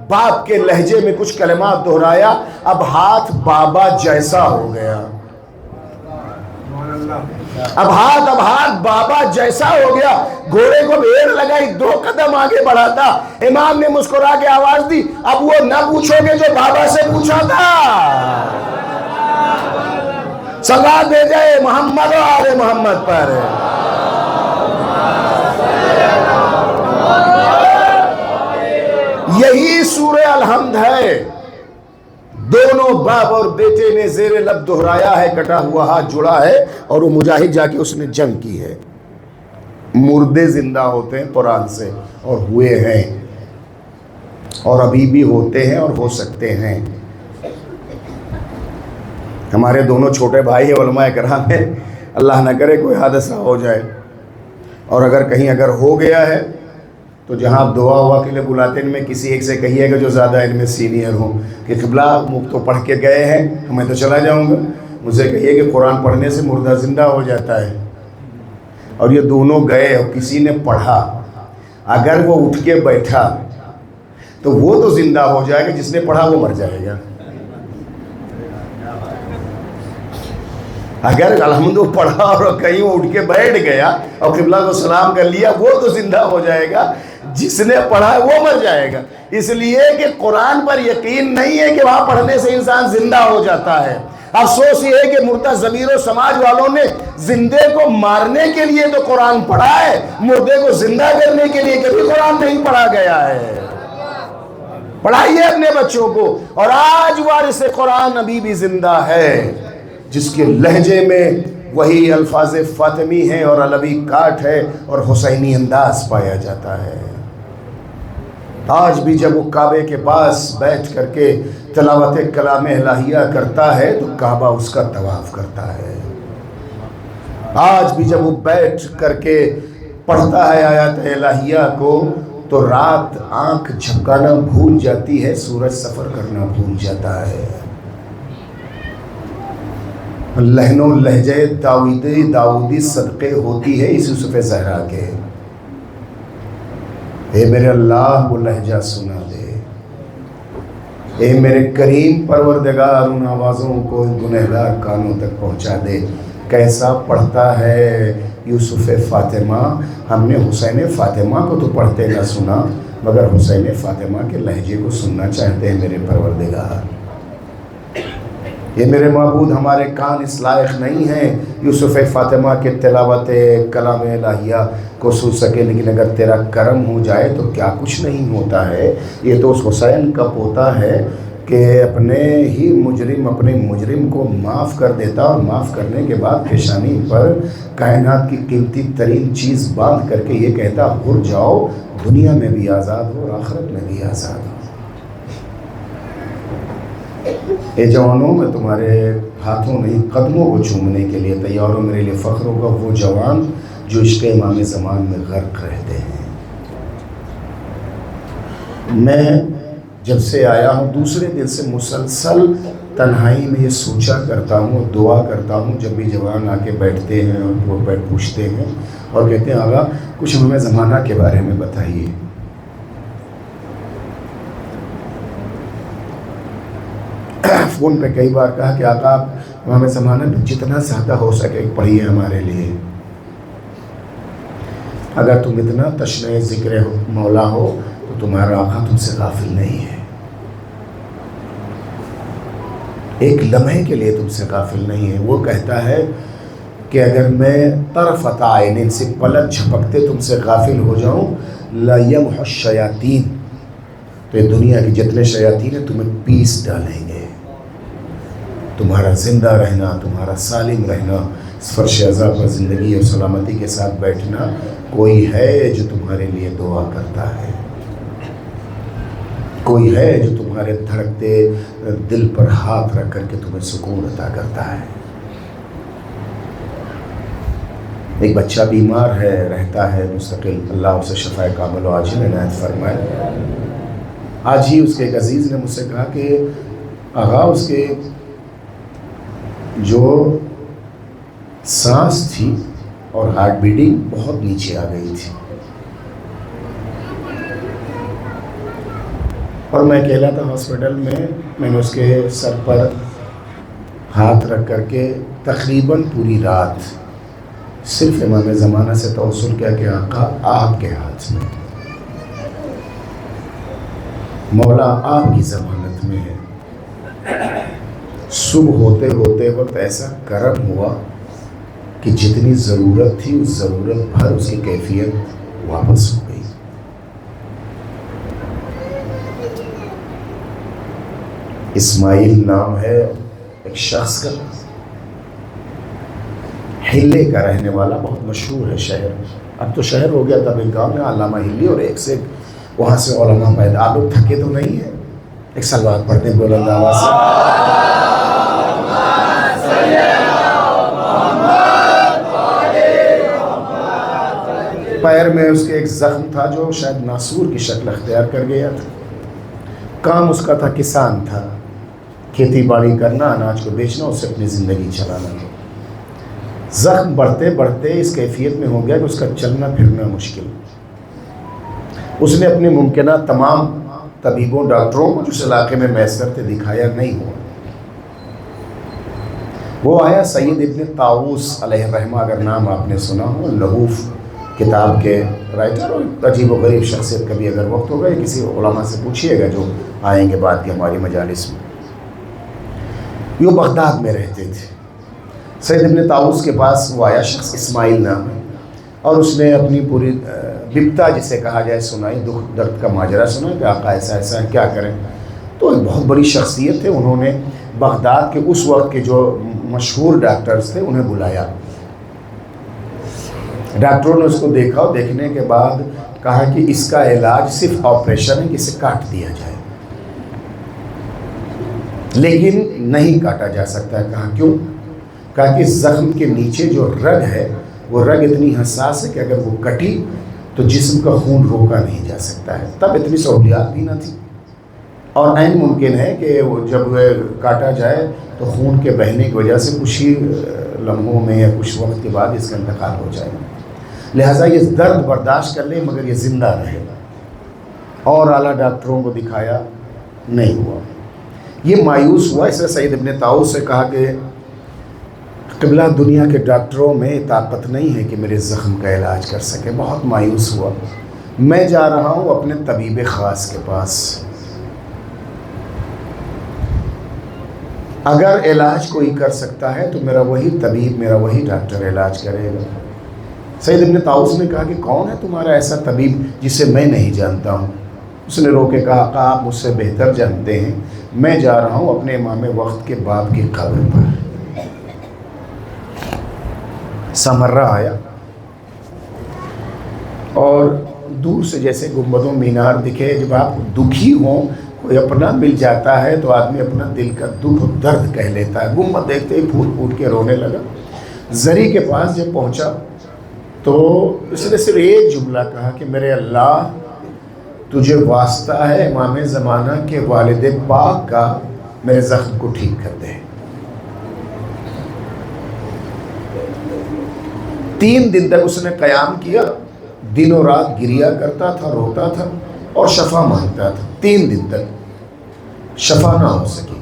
باپ کے لہجے میں کچھ کلمات دہرایا، اب ہاتھ بابا جیسا ہو گیا۔ اب ہاتھ بابا جیسا ہو گیا، گھوڑے کو بھیڑ لگائی، 2 قدم آگے بڑھاتا۔ امام نے مسکرا کے آواز دی، اب وہ نہ پوچھو گے جو بابا سے پوچھا تھا۔ صلوات دے جائے محمد و آل محمد پر۔ یہی سورہ الحمد ہے، دونوں باپ اور بیٹے نے زیر لب دہرایا ہے، کٹا ہوا ہاتھ جڑا ہے، اور وہ مجاہد جا کے اس نے جنگ کی ہے۔ مردے زندہ ہوتے ہیں قرآن سے، اور ہوئے ہیں، اور ابھی بھی ہوتے ہیں اور ہو سکتے ہیں۔ ہمارے دونوں چھوٹے بھائی علماء کرام ہیں، اللہ نہ کرے کوئی حادثہ ہو جائے، اور اگر کہیں ہو گیا ہے تو جہاں آپ دعا ہوا کے لیے بلاتے ہیں، میں کسی ایک سے کہیے گا جو زیادہ ان میں سینئر ہوں کہ قبلہ تو پڑھ کے گئے ہیں، میں تو چلا جاؤں گا، مجھے کہیے کہ قرآن پڑھنے سے مردہ زندہ ہو جاتا ہے، اور یہ دونوں گئے اور کسی نے پڑھا، اگر وہ اٹھ کے بیٹھا تو وہ تو زندہ ہو جائے گا، جس نے پڑھا وہ مر جائے گا۔ اگر الحمد پڑھا اور کہیں وہ اٹھ کے بیٹھ گیا اور قبلہ کو سلام کر لیا، وہ تو زندہ ہو جائے گا، جس نے پڑھا ہے وہ مر جائے گا۔ اس لیے کہ قرآن پر یقین نہیں ہے کہ وہاں پڑھنے سے انسان زندہ ہو جاتا ہے۔ افسوس یہ ہے کہ مردہ ضمیر و سماج والوں نے زندے کو مارنے کے لیے تو قرآن پڑھا ہے، مردے کو زندہ کرنے کے لیے کبھی قرآن نہیں پڑھا گیا ہے۔ پڑھائیے اپنے بچوں کو، اور آج وارث قرآن ابھی بھی زندہ ہے، جس کے لہجے میں وہی الفاظ فاطمی ہیں اور علوی کاٹ ہے اور حسینی انداز پایا جاتا ہے۔ آج بھی جب وہ کعبے کے پاس بیٹھ کر کے تلاوت کلام الہیہ کرتا ہے تو کعبہ اس کا طواف کرتا ہے۔ آج بھی جب وہ بیٹھ کر کے پڑھتا ہے آیات الہیہ کو تو رات آنکھ جھپکانا بھول جاتی ہے، سورج سفر کرنا بھول جاتا ہے۔ لہن و لہجے داؤدی صدقے ہوتی ہے اس یوسف زہرا کے، اے میرے اللہ وہ لہجہ سنا دے، اے میرے کریم پروردگار ان آوازوں کو گنہگار کانوں تک پہنچا دے۔ کیسا پڑھتا ہے یوسف فاطمہ، ہم نے حسین فاطمہ کو تو پڑھتے نہ سنا، مگر حسین فاطمہ کے لہجے کو سننا چاہتے ہیں میرے پروردگار۔ یہ میرے معبود ہمارے کان اس لائق نہیں ہیں یوسف فاطمہ کے تلاوت کلام الہیہ کو سن سکے، لیکن اگر تیرا کرم ہو جائے تو کیا کچھ نہیں ہوتا ہے۔ یہ تو اس حسین کا پوتا ہے کہ اپنے مجرم کو معاف کر دیتا، اور معاف کرنے کے بعد پیشانی پر کائنات کی قیمتی ترین چیز باندھ کر کے یہ کہتا ہر جاؤ، دنیا میں بھی آزاد ہو اور آخرت میں بھی آزاد ہو۔ اے جوانوں، میں تمہارے ہاتھوں نہیں قدموں کو چومنے کے لیے تیار ہوں، میرے لیے فخر ہوگا وہ جوان جو عشق امام زمان میں غرق رہتے ہیں۔ میں جب سے آیا ہوں دوسرے دن سے مسلسل تنہائی میں یہ سوچا کرتا ہوں اور دعا کرتا ہوں، جب بھی جوان آ کے بیٹھتے ہیں اور وہ پوچھتے ہیں اور کہتے ہیں آقا کچھ ہمیں زمانہ کے بارے میں بتائیے۔ فون پہ کئی بار کہا کہ آقا آپ ہمیں زمانہ میں جتنا زیادہ ہو سکے پڑھیے ہمارے لیے، اگر تم اتنا تشنہ ذکر مولا ہو تو تمہارا آقا تم سے غافل نہیں ہے، ایک لمحے کے لیے تم سے غافل نہیں ہے۔ وہ کہتا ہے کہ اگر میں طرفۃ عین سے پلک جھپکتے تم سے غافل ہو جاؤں لَيَمْحُ الشَّيَاطِينَ، تو یہ دنیا کی جتنے شیاطین ہیں تمہیں پیس ڈالیں گے، تمہارا زندہ رہنا، تمہارا سالم رہنا، اس فرش عزا پر زندگی اور سلامتی کے ساتھ بیٹھنا، کوئی ہے جو تمہارے لیے دعا کرتا ہے، کوئی ہے جو تمہارے دھڑکتے دل پر ہاتھ رکھ کر کے تمہیں سکون عطا کرتا ہے۔ ایک بچہ بیمار ہے، رہتا ہے مستقل، اللہ اسے شفائے کامل و عاجل عنایت فرمائے۔ آج ہی اس کے ایک عزیز نے مجھ سے کہا کہ آغا اس کے جو سانس تھی اور ہارٹ بیٹنگ بہت نیچے آ گئی تھی، اور میں اکیلا تھا ہاسپٹل میں، میں نے اس کے سر پر ہاتھ رکھ کر کے تقریباً پوری رات صرف امام زمانہ سے توسل کیا کہ آقا آپ کے ہاتھ میں، مولا آپ کی ضمانت میں ہے۔ صبح ہوتے ہوتے وقت ایسا کرم ہوا کہ جتنی ضرورت تھی اس ضرورت بھر اس کی کیفیت واپس ہو گئی۔ اسماعیل نام ہے ایک شخص کا، ہلے کا رہنے والا، بہت مشہور ہے شہر، اب تو شہر ہو گیا، تب ایک گاؤں میں علامہ ہلی، اور ایک سے ایک وہاں سے علماء پیدا۔ آپ لوگ تھکے تو نہیں ہیں؟ ایک صلوات پڑھتے ہیں بلند آواز سے۔ پیر میں اس کے ایک زخم تھا جو شاید ناسور کی شکل اختیار کر گیا تھا. کام اس کا تھا، کسان تھا، کھیتی باڑی کرنا، اناج کو بیچنا، اس سے اپنی زندگی چلانا. زخم بڑھتے بڑھتے اس کیفیت میں ہو گیا کہ اس کا چلنا پھرنا مشکل. اس نے اپنے ممکنہ تمام طبیبوں ڈاکٹروں کو جس علاقے میں میسر تھے دکھایا، نہیں ہوا. وہ آیا سید ابن طاؤس علیہ الرحمہ، اگر نام آپ نے سنا ہو، لہوف کتاب کے رائٹر اور عجیب و غریب شخصیت. کبھی اگر وقت ہوگا یا کسی علماء سے پوچھیے گا جو آئیں گے بعد کی ہماری مجالس میں. یہ بغداد میں رہتے تھے. سید ابن طاؤس کے پاس وہ آیا شخص، اسماعیل نام ہے، اور اس نے اپنی پوری بپتا جسے کہا جائے سنائی، دکھ درد کا ماجرا سنا کہ آقا ایسا ایسا ہے، کیا کریں. تو ایک بہت بڑی شخصیت تھے. انہوں نے بغداد کے اس وقت کے جو مشہور ڈاکٹرز تھے انہیں بلایا. ڈاکٹروں نے اس کو دیکھا اور دیکھنے کے بعد کہا کہ اس کا علاج صرف آپریشن ہے کہ اسے کاٹ دیا جائے. لیکن نہیں کاٹا جا سکتا ہے. کہا کیوں؟ کہا کہ زخم کے نیچے جو رگ ہے وہ رگ اتنی حساس ہے کہ اگر وہ کٹی تو جسم کا خون روکا نہیں جا سکتا ہے. تب اتنی سہولیات بھی نہ تھی، اور عین ممکن ہے کہ وہ جب کاٹا جائے تو خون کے بہنے کی وجہ سے کچھ ہی لمحوں میں یا کچھ وقت کے بعد اس کا انتقال ہو جائے. لہٰذا یہ درد برداشت کر لے مگر یہ زندہ رہے. اور اعلیٰ ڈاکٹروں کو دکھایا، نہیں ہوا. یہ مایوس ہوا. اس نے سید ابن طاؤس سے کہا کہ قبلہ دنیا کے ڈاکٹروں میں طاقت نہیں ہے کہ میرے زخم کا علاج کر سکے. بہت مایوس ہوا. میں جا رہا ہوں اپنے طبیب خاص کے پاس، اگر علاج کوئی کر سکتا ہے تو میرا وہی طبیب، میرا وہی ڈاکٹر علاج کرے گا. سید ابن طاؤس نے کہا کہ کون ہے تمہارا ایسا طبیب جسے میں نہیں جانتا ہوں؟ اس نے رو کے کہا آقا آپ مجھ سے بہتر جانتے ہیں، میں جا رہا ہوں اپنے امام وقت کے باپ کی قبر پر. سمرہ آیا اور دور سے جیسے گنبد و مینار دکھے. جب آپ دکھی ہوں، کوئی اپنا مل جاتا ہے تو آدمی اپنا دل کا دکھ و درد کہہ لیتا ہے. گنبد دیکھتے ہی پھوٹ پھوٹ کے رونے لگا. زری کے پاس جب پہنچا تو اس نے صرف ایک جملہ کہا کہ میرے اللہ تجھے واسطہ ہے امام زمانہ کے والد پاک کا، میرے زخم کو ٹھیک کر دے. 3 دن تک اس نے قیام کیا، دن و رات گریا کرتا تھا، روتا تھا اور شفا مانگتا تھا. 3 دن تک شفا نہ ہو سکی.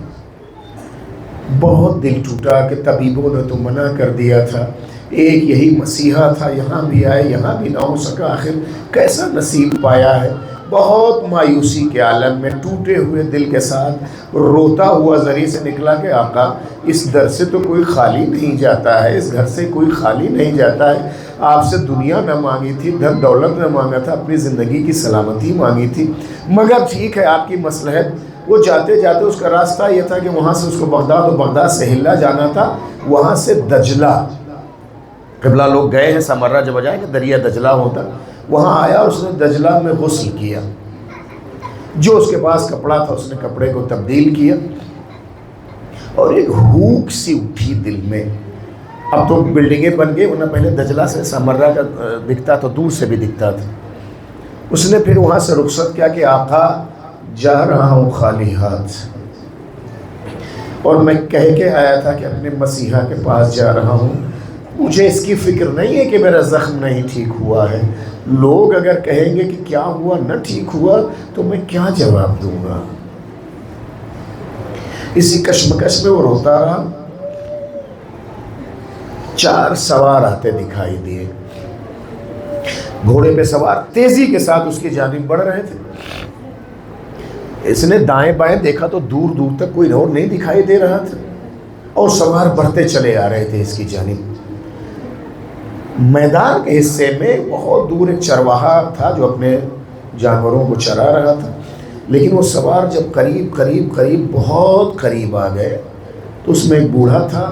بہت دل ٹوٹا کہ طبیبوں نے تو منع کر دیا تھا، ایک یہی مسیحا تھا، یہاں بھی آئے یہاں بھی نہ ہو سکا، آخر کیسا نصیب پایا ہے. بہت مایوسی کے عالم میں ٹوٹے ہوئے دل کے ساتھ روتا ہوا زری سے نکلا کہ آقا اس در سے تو کوئی خالی نہیں جاتا ہے، اس گھر سے کوئی خالی نہیں جاتا ہے. آپ سے دنیا نہ مانگی تھی، دھن دولت نہ مانگا تھا، اپنی زندگی کی سلامتی مانگی تھی، مگر ٹھیک ہے آپ کی مصلحت. وہ جاتے جاتے اس کا راستہ یہ تھا کہ وہاں سے اس کو بغداد و بغداد سے ہلا جانا تھا، وہاں سے دجلہ. قبلہ لوگ گئے ہیں سمرہ جب جائے کہ دریا دجلہ ہوتا، وہاں آیا اور اس نے دجلہ میں غسل کیا. جو اس کے پاس کپڑا تھا اس نے کپڑے کو تبدیل کیا اور ایک ہوک سی اٹھی دل میں. اب تو بلڈنگیں بن گئی، ورنہ پہلے دجلہ سے سمرہ کا دکھتا تو دور سے بھی دکھتا تھا. اس نے پھر وہاں سے رخصت کیا کہ آقا جا رہا ہوں خالی ہاتھ، اور میں کہہ کے آیا تھا کہ اپنے مسیحا کے پاس جا رہا ہوں. مجھے اس کی فکر نہیں ہے کہ میرا زخم نہیں ٹھیک ہوا ہے. لوگ اگر کہیں گے کہ کیا ہوا، نہ ٹھیک ہوا، تو میں کیا جواب دوں گا. اسی کشمکش میں وہ روتا رہا. 4 سوار آتے دکھائی دیے، گھوڑے پہ سوار تیزی کے ساتھ اس کی جانب بڑھ رہے تھے. اس نے دائیں بائیں دیکھا تو دور دور تک کوئی اور نہیں دکھائی دے رہا تھا، اور سوار بڑھتے چلے آ رہے تھے اس کی جانب. میدان کے حصے میں بہت دور ایک چرواہا تھا جو اپنے جانوروں کو چرا رہا تھا. لیکن وہ سوار جب قریب بہت قریب آ گئے تو اس میں ایک بوڑھا تھا،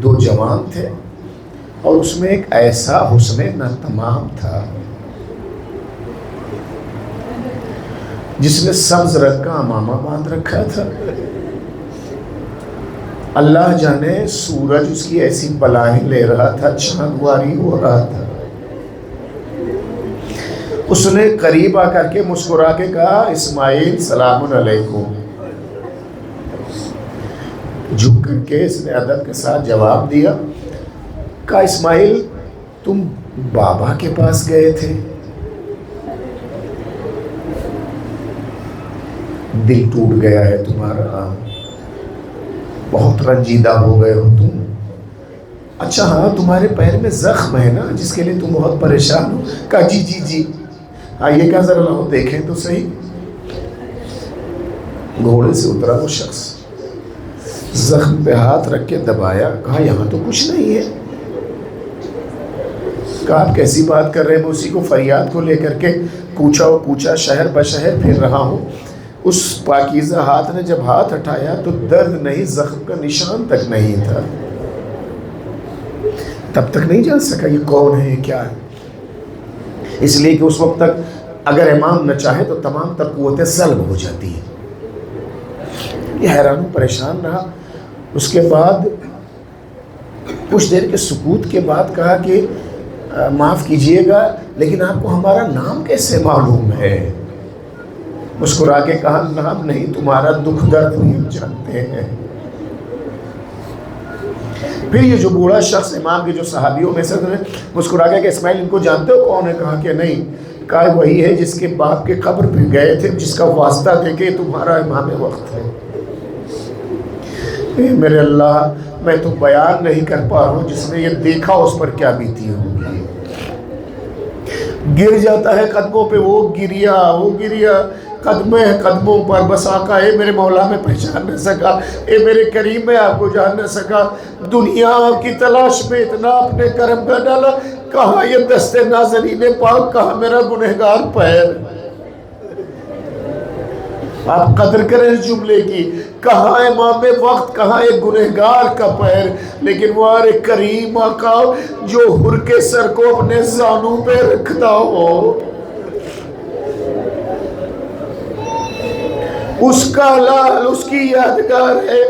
2 جوان تھے، اور اس میں ایک ایسا حسن نہ تمام تھا جس نے سبز رنگ کا عمامہ باندھ رکھا تھا. اللہ جانے سورج اس کی ایسی بلائیں لے رہا تھا، چاند واری ہو رہا تھا. اس نے قریب آ کر کے مسکرا کے کہا اسماعیل سلام علیکم. جھک کر کے اس نے ادب کے ساتھ جواب دیا. کہا اسماعیل تم بابا کے پاس گئے تھے؟ دل ٹوٹ گیا ہے تمہارا، بہت رنجیدہ ہو گئے ہو تم. اچھا ہاں تمہارے پیر میں زخم ہے نا جس کے لیے تم بہت پریشان ہو. کہا جی جی جی. آئیے کہا ذرا لاؤ دیکھیں تو صحیح. گھوڑے سے اترا وہ شخص، زخم پہ ہاتھ رکھ کے دبایا. کہا یہاں تو کچھ نہیں ہے. کہا آپ کیسی بات کر رہے ہیں؟ میں اسی کو فریاد کو لے کر کے کوچا و کوچا شہر بشہر پھر رہا ہوں. اس پاکیزہ ہاتھ نے جب ہاتھ ہٹایا تو درد نہیں، زخم کا نشان تک نہیں تھا. تب تک نہیں جان سکا یہ کون ہے، کیا ہے. اس لیے کہ اس وقت تک اگر امام نہ چاہے تو تمام تر قوتیں سلب ہو جاتی ہیں. یہ حیران و پریشان رہا. اس کے بعد کچھ دیر کے سکوت کے بعد کہا کہ معاف کیجئے گا لیکن آپ کو ہمارا نام کیسے معلوم ہے؟ مسکرا کے کہا نام نہیں، تمہارا دکھ درد نہیں ہم جانتے ہیں. پھر یہ جو بوڑھا شخص امام کے جو صحابیوں میں سے مسکرا کے کہ اسماعیل ان کو جانتے ہو کون ہے؟ کہا کہ نہیں. کہا وہی ہے جس کے باپ کے قبر پہ گئے تھے، جس کا واسطہ دے کے تمہارا امام وقت ہے. اے میرے اللہ میں تو بیان نہیں کر پا رہا ہوں، جس نے یہ دیکھا اس پر کیا بیتی ہوگی. گر جاتا ہے قدموں پہ، وہ گریا قدموں پر. بس آقا اے میرے مولا میں پہچان نہ سکا، اے میرے کریم میں آپ کو جان نہ سکا. دنیا کی تلاش میں اتنا اپنے کرم کا ڈالا، کہاں یہ دست نازنین پاک، کہاں میرا گنہگار پیر. آپ قدر کریں اس جملے کی، کہاں امام وقت، کہاں ایک گنہگار کا پیر. لیکن وہ ایک کریم آقا جو ہر کے سر کو اپنے زانوں پہ رکھتا ہو، اس کا لال اس کی یادگار ہے.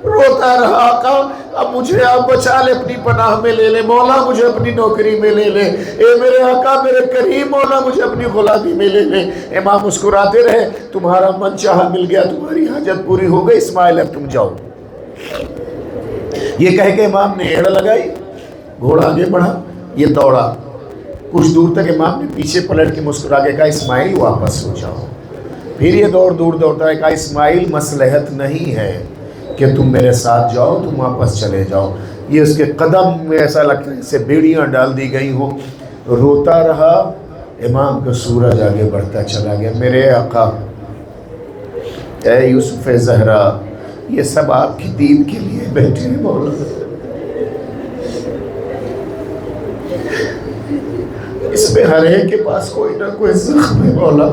روتا رہا آقا اب مجھے آپ بچا لے، اپنی پناہ میں لے لے مولا، مجھے اپنی نوکری میں لے لے. اے میرے آقا میرے کریم مولا، مجھے اپنی غلامی میں لے لے. امام مسکراتے رہے. تمہارا من چاہا مل گیا، تمہاری حاجت پوری ہو گئی، اسماعیل اب تم جاؤ. یہ کہہ کے امام نے ایڑ لگائی. گھوڑا آگے بڑھا، یہ دوڑا. کچھ دور تک امام نے پیچھے پلٹ کے مسکرا کے کہا اسماعیل واپس ہو جاؤ. پھر یہ دور دوڑتا ہے. کہا اسماعیل مصلحت نہیں ہے کہ تم میرے ساتھ جاؤ، تم واپس چلے جاؤ. یہ اس کے قدم میں ایسا لگتا ہے جیسے بیڑیاں ڈال دی گئی ہوں. روتا رہا. امام کا سورج آگے بڑھتا چلا گیا. میرے آقا اے یوسف زہرا، یہ سب آپ کی دید کے لیے بیٹھے ہیں مولا. اس میں ہر ایک کے پاس کوئی نہ کوئی زخم ہے مولا.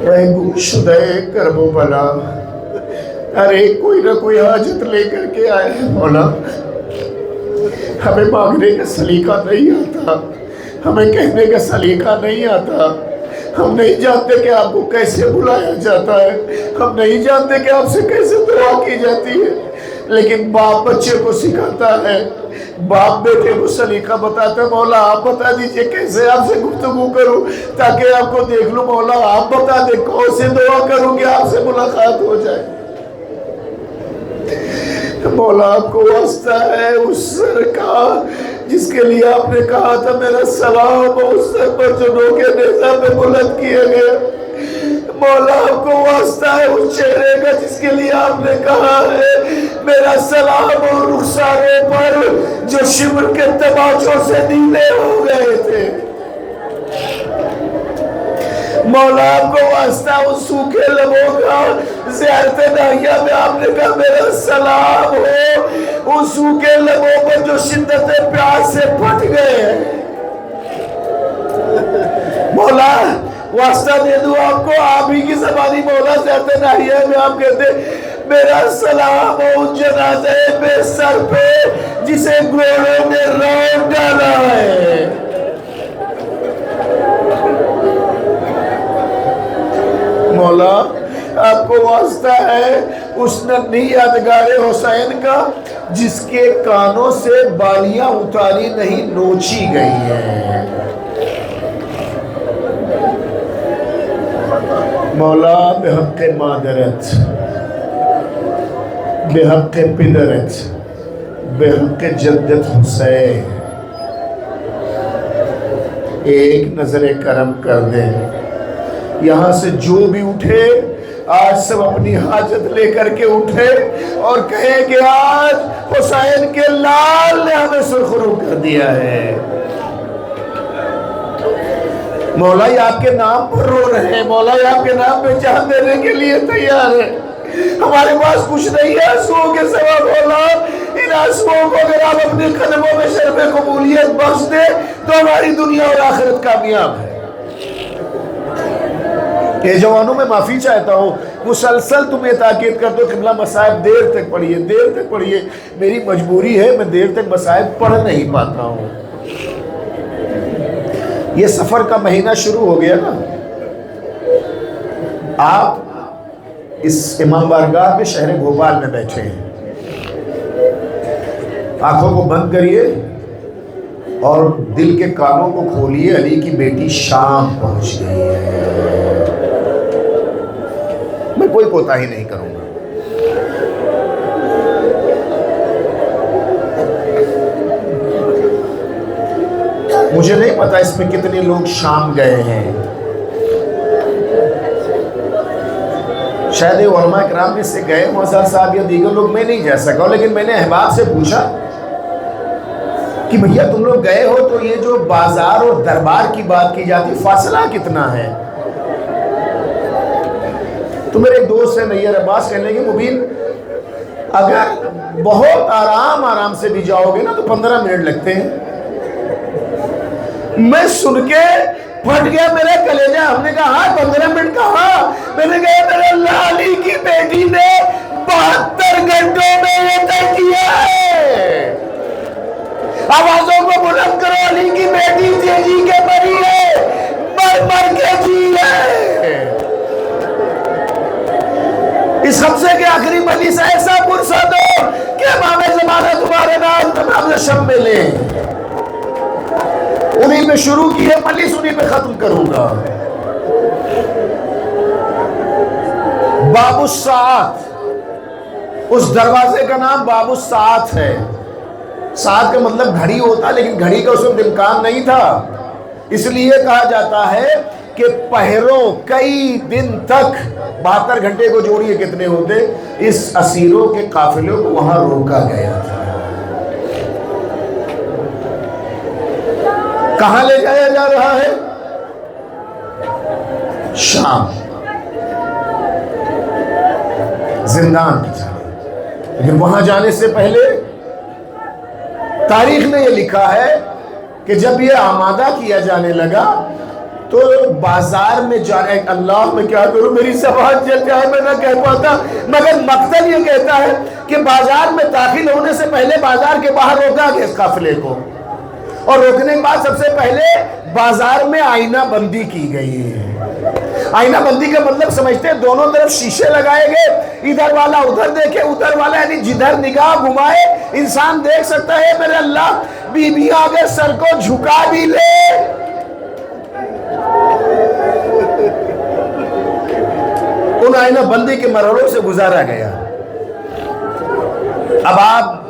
اے گمشدہ کرب و بلا، ہر ایک کوئی نہ کوئی حاجت لے کر کے آئے ہیں مولا. ہمیں مانگنے کا سلیقہ نہیں آتا، ہمیں کہنے کا سلیقہ نہیں آتا. ہم نہیں جانتے کہ آپ کو کیسے بلایا جاتا ہے، ہم نہیں جانتے کہ آپ سے کیسے دعا کی جاتی ہے. لیکن باپ بچے کو سکھاتا ہے، باپ بیٹے کو سلیقہ بتاتا ہے. مولا آپ بتا دیجئے کیسے آپ سے گفتگو کروں تاکہ آپ کو دیکھ لوں. مولا آپ بتا دیں کون سے دعا کروں کہ آپ سے ملاقات ہو جائے. مولا آپ کو واسطہ ہے اس سر کا جس کے لیے آپ نے کہا تھا میرا سلام اس سر پر جو نوکے نیزہ میں بلند کیا گیا. مولا آپ کو واسطہ ہے اس چہرے کا جس کے لیے آپ نے کہا ہے میرا سلام اور رخسارے پر جو شمر کے تماچوں سے نیلے ہو گئے تھے. مولا آپ کو واسطہ اس سوکھے لبوں کا زیارت ناہیہ میں آپ نے کہا میرا سلام ہو اس سوکھے لبوں پر جو شدت پیاس سے پھٹ گئے ہیں. مولا واسطہ دے دوں آپ کو آپ ہی کی زبانی. مولا زیارت ناہیہ میں آپ کہتے میرا سلام ہو اس جنازے بے سر پہ جسے گھوڑوں نے روڑ ڈالا ہے. مولا آپ کو واسطہ ہے اس ننھی یادگار حسین کا جس کے کانوں سے بالیاں اتاری نہیں نوچی گئی ہیں۔ مولا بحق مادرت، بحق پدرت، بحق جدت حسین ایک نظر کرم کر دیں۔ یہاں سے جو بھی اٹھے آج سب اپنی حاجت لے کر کے اٹھے اور کہیں کہ آج حسین کے لال نے ہمیں سرخرو کر دیا ہے۔ مولا یہ آپ کے نام پر رو رہے ہیں، مولا یہ آپ کے نام پہ جان دینے کے لیے تیار ہے۔ ہمارے پاس کچھ نہیں ہے آنسوؤں کے سوا مولا، ان آنسوؤں کو اگر آپ اپنے قدموں میں شرف قبولیت بخش دے تو ہماری دنیا اور آخرت کامیاب ہے۔ اے جوانوں میں معافی چاہتا ہوں، مسلسل تمہیں تاکید کرتا ہوں قبلہ مصائب دیر تک پڑھیے، دیر تک پڑھیے، میری مجبوری ہے میں دیر تک مصائب پڑھ نہیں پاتا ہوں۔ یہ سفر کا مہینہ شروع ہو گیا نا، آپ اس امام بارگاہ میں شہر بھوپال میں بیٹھے ہیں، آنکھوں کو بند کریے اور دل کے کانوں کو کھولیے، علی کی بیٹی شام پہنچ گئی ہے۔ میں کوئی کوتاہی نہیں کروں گا۔ مجھے نہیں پتا اس میں کتنے لوگ شام گئے ہیں، شاید علماء کرام میں سے گئے معزز صاحب یا دیگر لوگ، میں نہیں جا سکا، لیکن میں نے احباب سے پوچھا کہ بھیا تم لوگ گئے ہو تو یہ جو بازار اور دربار کی بات کی جاتی فاصلہ کتنا ہے؟ تو میرے ایک دوست ہے نیّر عباس، کہنے لگے مبین اگر بہت آرام سے بھی جاؤ گے نا تو 15 منٹ لگتے ہیں۔ میں سن کے پھٹ گیا میرا کلیجہ، ہم نے کہا ہاں 15 منٹ کہاں؟ میں نے کہا میرے اللہ علی کی بیٹی نے 72 گھنٹوں میں یہ طے کیا ہے۔ آوازوں کو بلند کرو، علی کی بیٹی جی کے مری ہے، مر کے جی ہے۔ اس حمزے کے آخری مجلس ایسا پرسد ہو کہ امام زمانہ تمہارے نام تمام شم میں لیں۔ انہیں پہ شروع کی ہے مجلس، انہیں پہ ختم کروں گا۔ باب الساعت، اس دروازے کا نام باب الساعت ہے۔ ساعت کا مطلب گھڑی ہوتا، لیکن گھڑی کا اس وقت امکان نہیں تھا، اس لیے کہا جاتا ہے کہ پہروں کئی دن تک 72 گھنٹے کو جوڑیے کتنے ہوتے، اس اسیروں کے قافلوں کو وہاں روکا گیا تھا۔ کہاں لے جایا جا رہا ہے؟ شام، زندان کی جانب۔ لیکن وہاں جانے سے پہلے تاریخ نے یہ لکھا ہے کہ جب یہ آمادہ کیا جانے لگا تو بازار میں جانے، اللہ میں کیا کروں میری زبان جل جائے میں نہ کہہ پاتا، مگر مقتل یہ کہتا ہے کہ بازار میں داخل ہونے سے پہلے بازار کے باہر روکا گیا اس قافلے کو، اور روکنے کے بعد سب سے پہلے بازار میں آئینہ بندی کی گئی ہے۔ آئینہ بندی کا مطلب سمجھتے ہیں دونوں طرف شیشے لگائے گئے، ادھر والا ادھر دیکھے، ادھر والا یعنی جدھر نگاہ گھمائے انسان دیکھ سکتا ہے۔ میرے اللہ، بیویاں اگر سر کو جھکا بھی لے ان آئینہ بندی کے مرحلوں سے گزارا گیا۔ اب آپ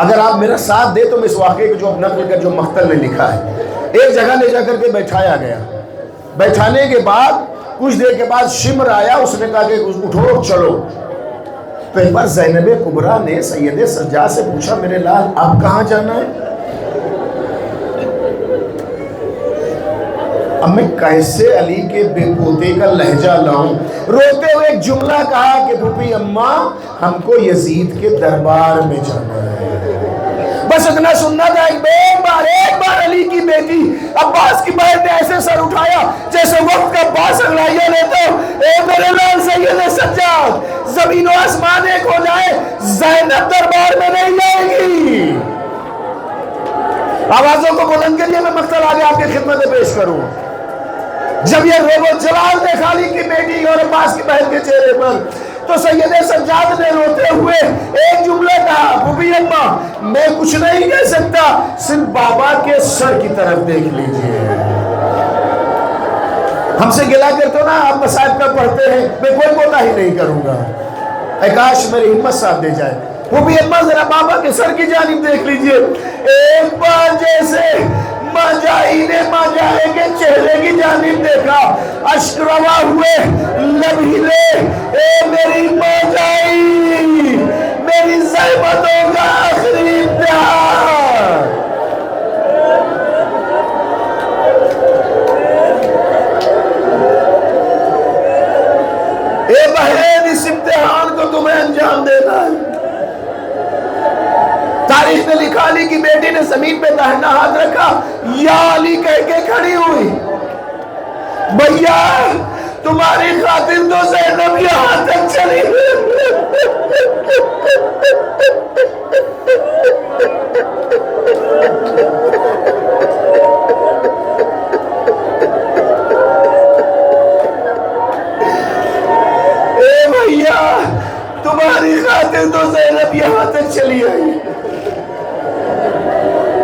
اگر آپ میرا ساتھ دے تو میں اس واقعے کو جو نقل کر جو مقتل نے لکھا ہے، ایک جگہ لے جا کر کے بیٹھایا گیا۔ بیٹھانے کے بعد کچھ دیر کے بعد شمر آیا، اس نے کہا کہ اٹھو چلو۔ تو ایک بار زینب کبریٰ نے سید سجاد سے پوچھا میرے لال اب کہاں جانا ہے؟ اب میں کیسے علی کے بے پوتے کا لہجہ لاؤں؟ روتے ہوئے ایک جملہ کہا کہ پھوپھی اماں ہم کو یزید کے دربار میں جانا ہے۔ بس اتنا سننا تھا، ایک بار علی کی بیٹی عباس کی بہن نے ایسے سر اٹھایا جیسے وقت کا باس انگڑائیاں لیتا ہوں، اے میرے لال سید سجاد، زمین و آسمان ایک ہو جائے، زینب دربار میں نہیں جائے گی۔ آوازوں کو بلند کے لیے میں مقتل آگے آپ کی خدمت پیش کروں۔ جب یہ روب و جلال دیکھا علی کی بیٹی اور عباس کی بہن کے چہرے پر تو سید سجاد نے روتے ہوئے ایک جملہ کہا، بھوبی اماں میں کچھ نہیں کہہ سکتا، صرف بابا کے سر کی طرف دیکھ لیجئے۔ ہم سے گلا کرتے ہو نا آپ مصائب کا پڑھتے ہیں، میں کوئی کوتا ہی نہیں کروں گا، اے کاش میری ہمت ساتھ دے جائے۔ بھوبی اماں ذرا بابا کے سر کی جانب دیکھ لیجئے، ایک بار جیسے ماں جائی نے ماں جائے کے چہرے کی جانب دیکھا، اشک روا ہوئے، لب ہلے، اے میری ماں جائی، میری زحمتوں کا آخری امتحان۔ اے بہن اس امتحان کو تمہیں انجام دینا ہے۔ تاریخ نے لکھا علی کی بیٹی نے زمین پہ داہنا ہاتھ رکھا، یا علی کہہ کے کھڑی ہوئی، بھیا تمہاری خاطر تو زینب یہاں تک چلی۔ اے بھیا تمہاری خاطر تو زینب یہاں تک چلی آئی۔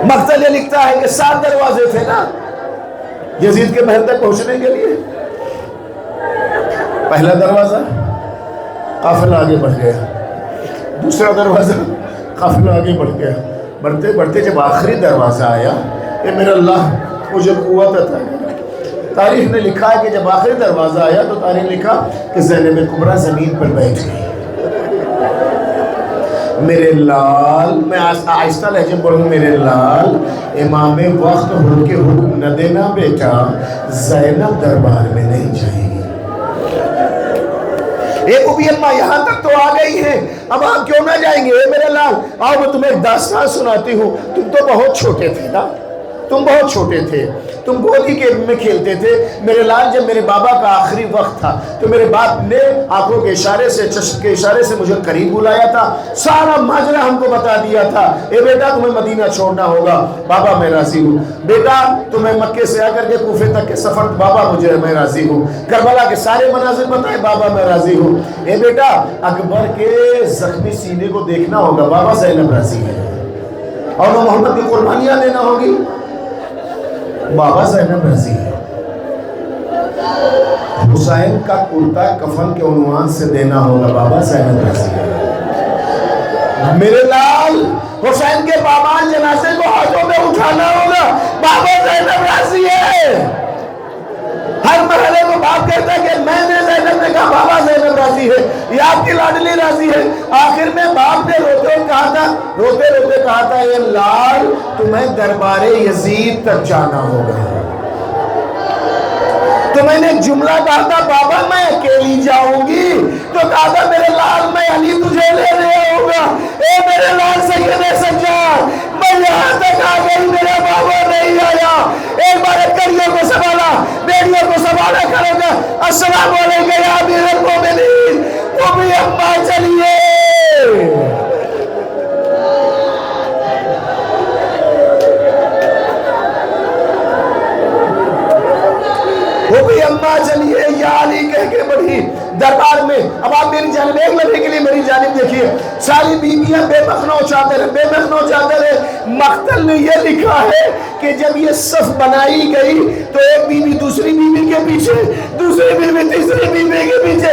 مقتل یہ لکھتا ہے کہ 7 دروازے تھے نا یزید کے محل تک پہنچنے کے لیے۔ پہلا دروازہ قافلہ آگے بڑھ گیا، دوسرا دروازہ قافلہ آگے بڑھ گیا، بڑھتے بڑھتے جب آخری دروازہ آیا، اے میرا اللہ مجھے قوت عطا کر۔ تاریخ نے لکھا ہے کہ جب آخری دروازہ آیا تو تاریخ نے لکھا کہ زینب کبریٰ زمین پر بیٹھ گئی۔ میرے لال، میں آہستہ لہجے پڑھوں، میرے لال امام وقت ہو کے حکم نہ دینا بیٹا، زینب دربار میں نہیں جائے گی۔ ایک بھوبی اماں یہاں تک تو آ گئی ہیں، اب آپ کیوں نہ جائیں گے؟ اے میرے لال آؤ میں تمہیں ایک داستان سناتی ہوں۔ تم تو بہت چھوٹے تھے نا، تم بہت چھوٹے تھے، تم گودی کے میں کھیلتے تھے۔ میرے لال جب میرے بابا کا آخری وقت تھا تو میرے باپ نے آنکھوں کے اشارے سے، چشم کے اشارے سے مجھے قریب بلایا تھا، سارا ماجرا ہم کو بتا دیا تھا۔ اے بیٹا تمہیں مدینہ چھوڑنا ہوگا، بابا میں راضی ہوں۔ بیٹا تمہیں مکے سے آ کر کے کوفے تک کے سفر، بابا میں راضی ہوں۔ کربلا کے سارے مناظر بتائے، بابا میں راضی ہوں۔ اے بیٹا اکبر کے زخمی سینے کو دیکھنا ہوگا، بابا زینب راضی ہے۔ اور محمد کی قربانیاں دینا ہوگی، بابا زینب راضی ہے۔ حسین کا کرتا کفن کے عنوان سے دینا ہوگا، بابا زینب راضی ہے۔ میرے لال حسین کے پامال جنازے کو ہاتھوں میں اٹھانا ہوگا، بابا زینب راضی ہے۔ ہر مرحلے کو باپ کہتا ہے کہ میں نے زینب نے کہا بابا زینب راضی ہے، یہ آپ کی لاڈلی راضی ہے۔ آخر میں باپ نے روتے روتے کہا تھا اے لال تمہیں دربار یزید تک جانا ہوگا۔ تو میں نے ایک جملہ کہا تھا بابا میں اکیلی جاؤں گی، تو کہا تھا میرے لال میں علی تجھے لے آؤں گا۔ اے میرے لال سید سجاد میں یہاں تک آ گئی، میرا بابا نہیں آیا۔ ایک بار کڑیوں کو سنبھالا، بیڑیوں کو سنبھالا کرو گا، السلام علیکم یا امیر المومنین، وہ بھی اماں چلیے۔ وہ بھی اماں چلیے یا علی کہہ کے بڑھی دربار میں۔ اب آپ میری جانب ایک لمحے کے لیے میری جانب دیکھیے، ساری بیویاں بے مخنو چادر ہے، بے مخنو چادر ہے۔ مقتل نے یہ لکھا ہے کہ جب یہ صف بنائی گئی تو ایک بیوی دوسری بیوی کے پیچھے، دوسری بیوی تیسری بیوی کے پیچھے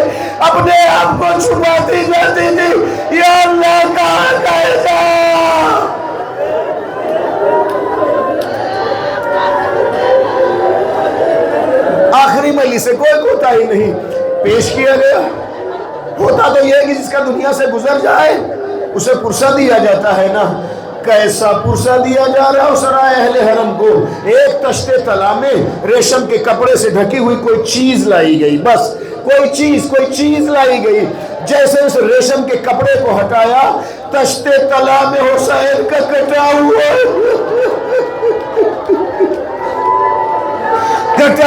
اپنے آپ کو چھپاتی جاتی تھی، یا اللہ کہاں گئے جا۔ آخری مجلس سے کوئی کوتا ہی نہیں پیش کیا گیا۔ ہوتا تو یہ ہے کہ جس کا دنیا سے گزر جائے اسے پرسہ دیا جاتا ہے نا، کیسا پرسہ دیا جا رہا ہے سرائے اہل حرم کو؟ ایک تشتے طلا میں ریشم کے کپڑے سے ڈھکی ہوئی کوئی چیز لائی گئی، بس کوئی چیز لائی گئی۔ جیسے اس ریشم کے کپڑے کو ہٹایا، تشتے طلا میں حسین کا کٹا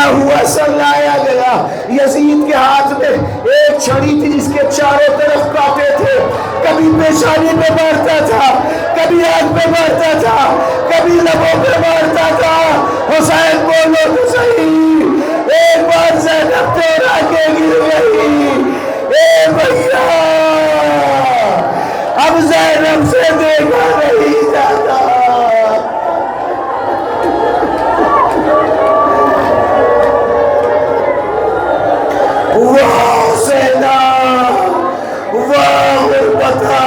ہوا سر لایا گیا۔ یزید کے ہاتھ میں ایک چھڑی تھی جس کے چاروں طرف کانٹے تھے، کبھی پیشانی پہ مارتا تھا، کبھی آنکھ پہ مارتا تھا، کبھی لبوں پہ مارتا تھا۔ حسین بولو تو صحیح، ایک آنکھ توڑا کے گر گئی. اے بھیا اب زینب سے دیکھا نہیں جاتا. واہ حسینہ، واہ غربتہ،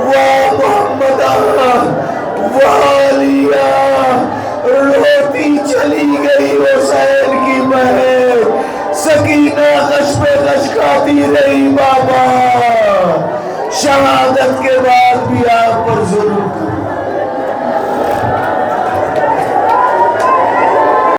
واہ محمدہ، واہ علیہ. روتی چلی گئی حسین کی بہن. سکینہ غش پہ غش کھاتی رہی بابا. شہادت کے بعد بھی آپ پر ظلم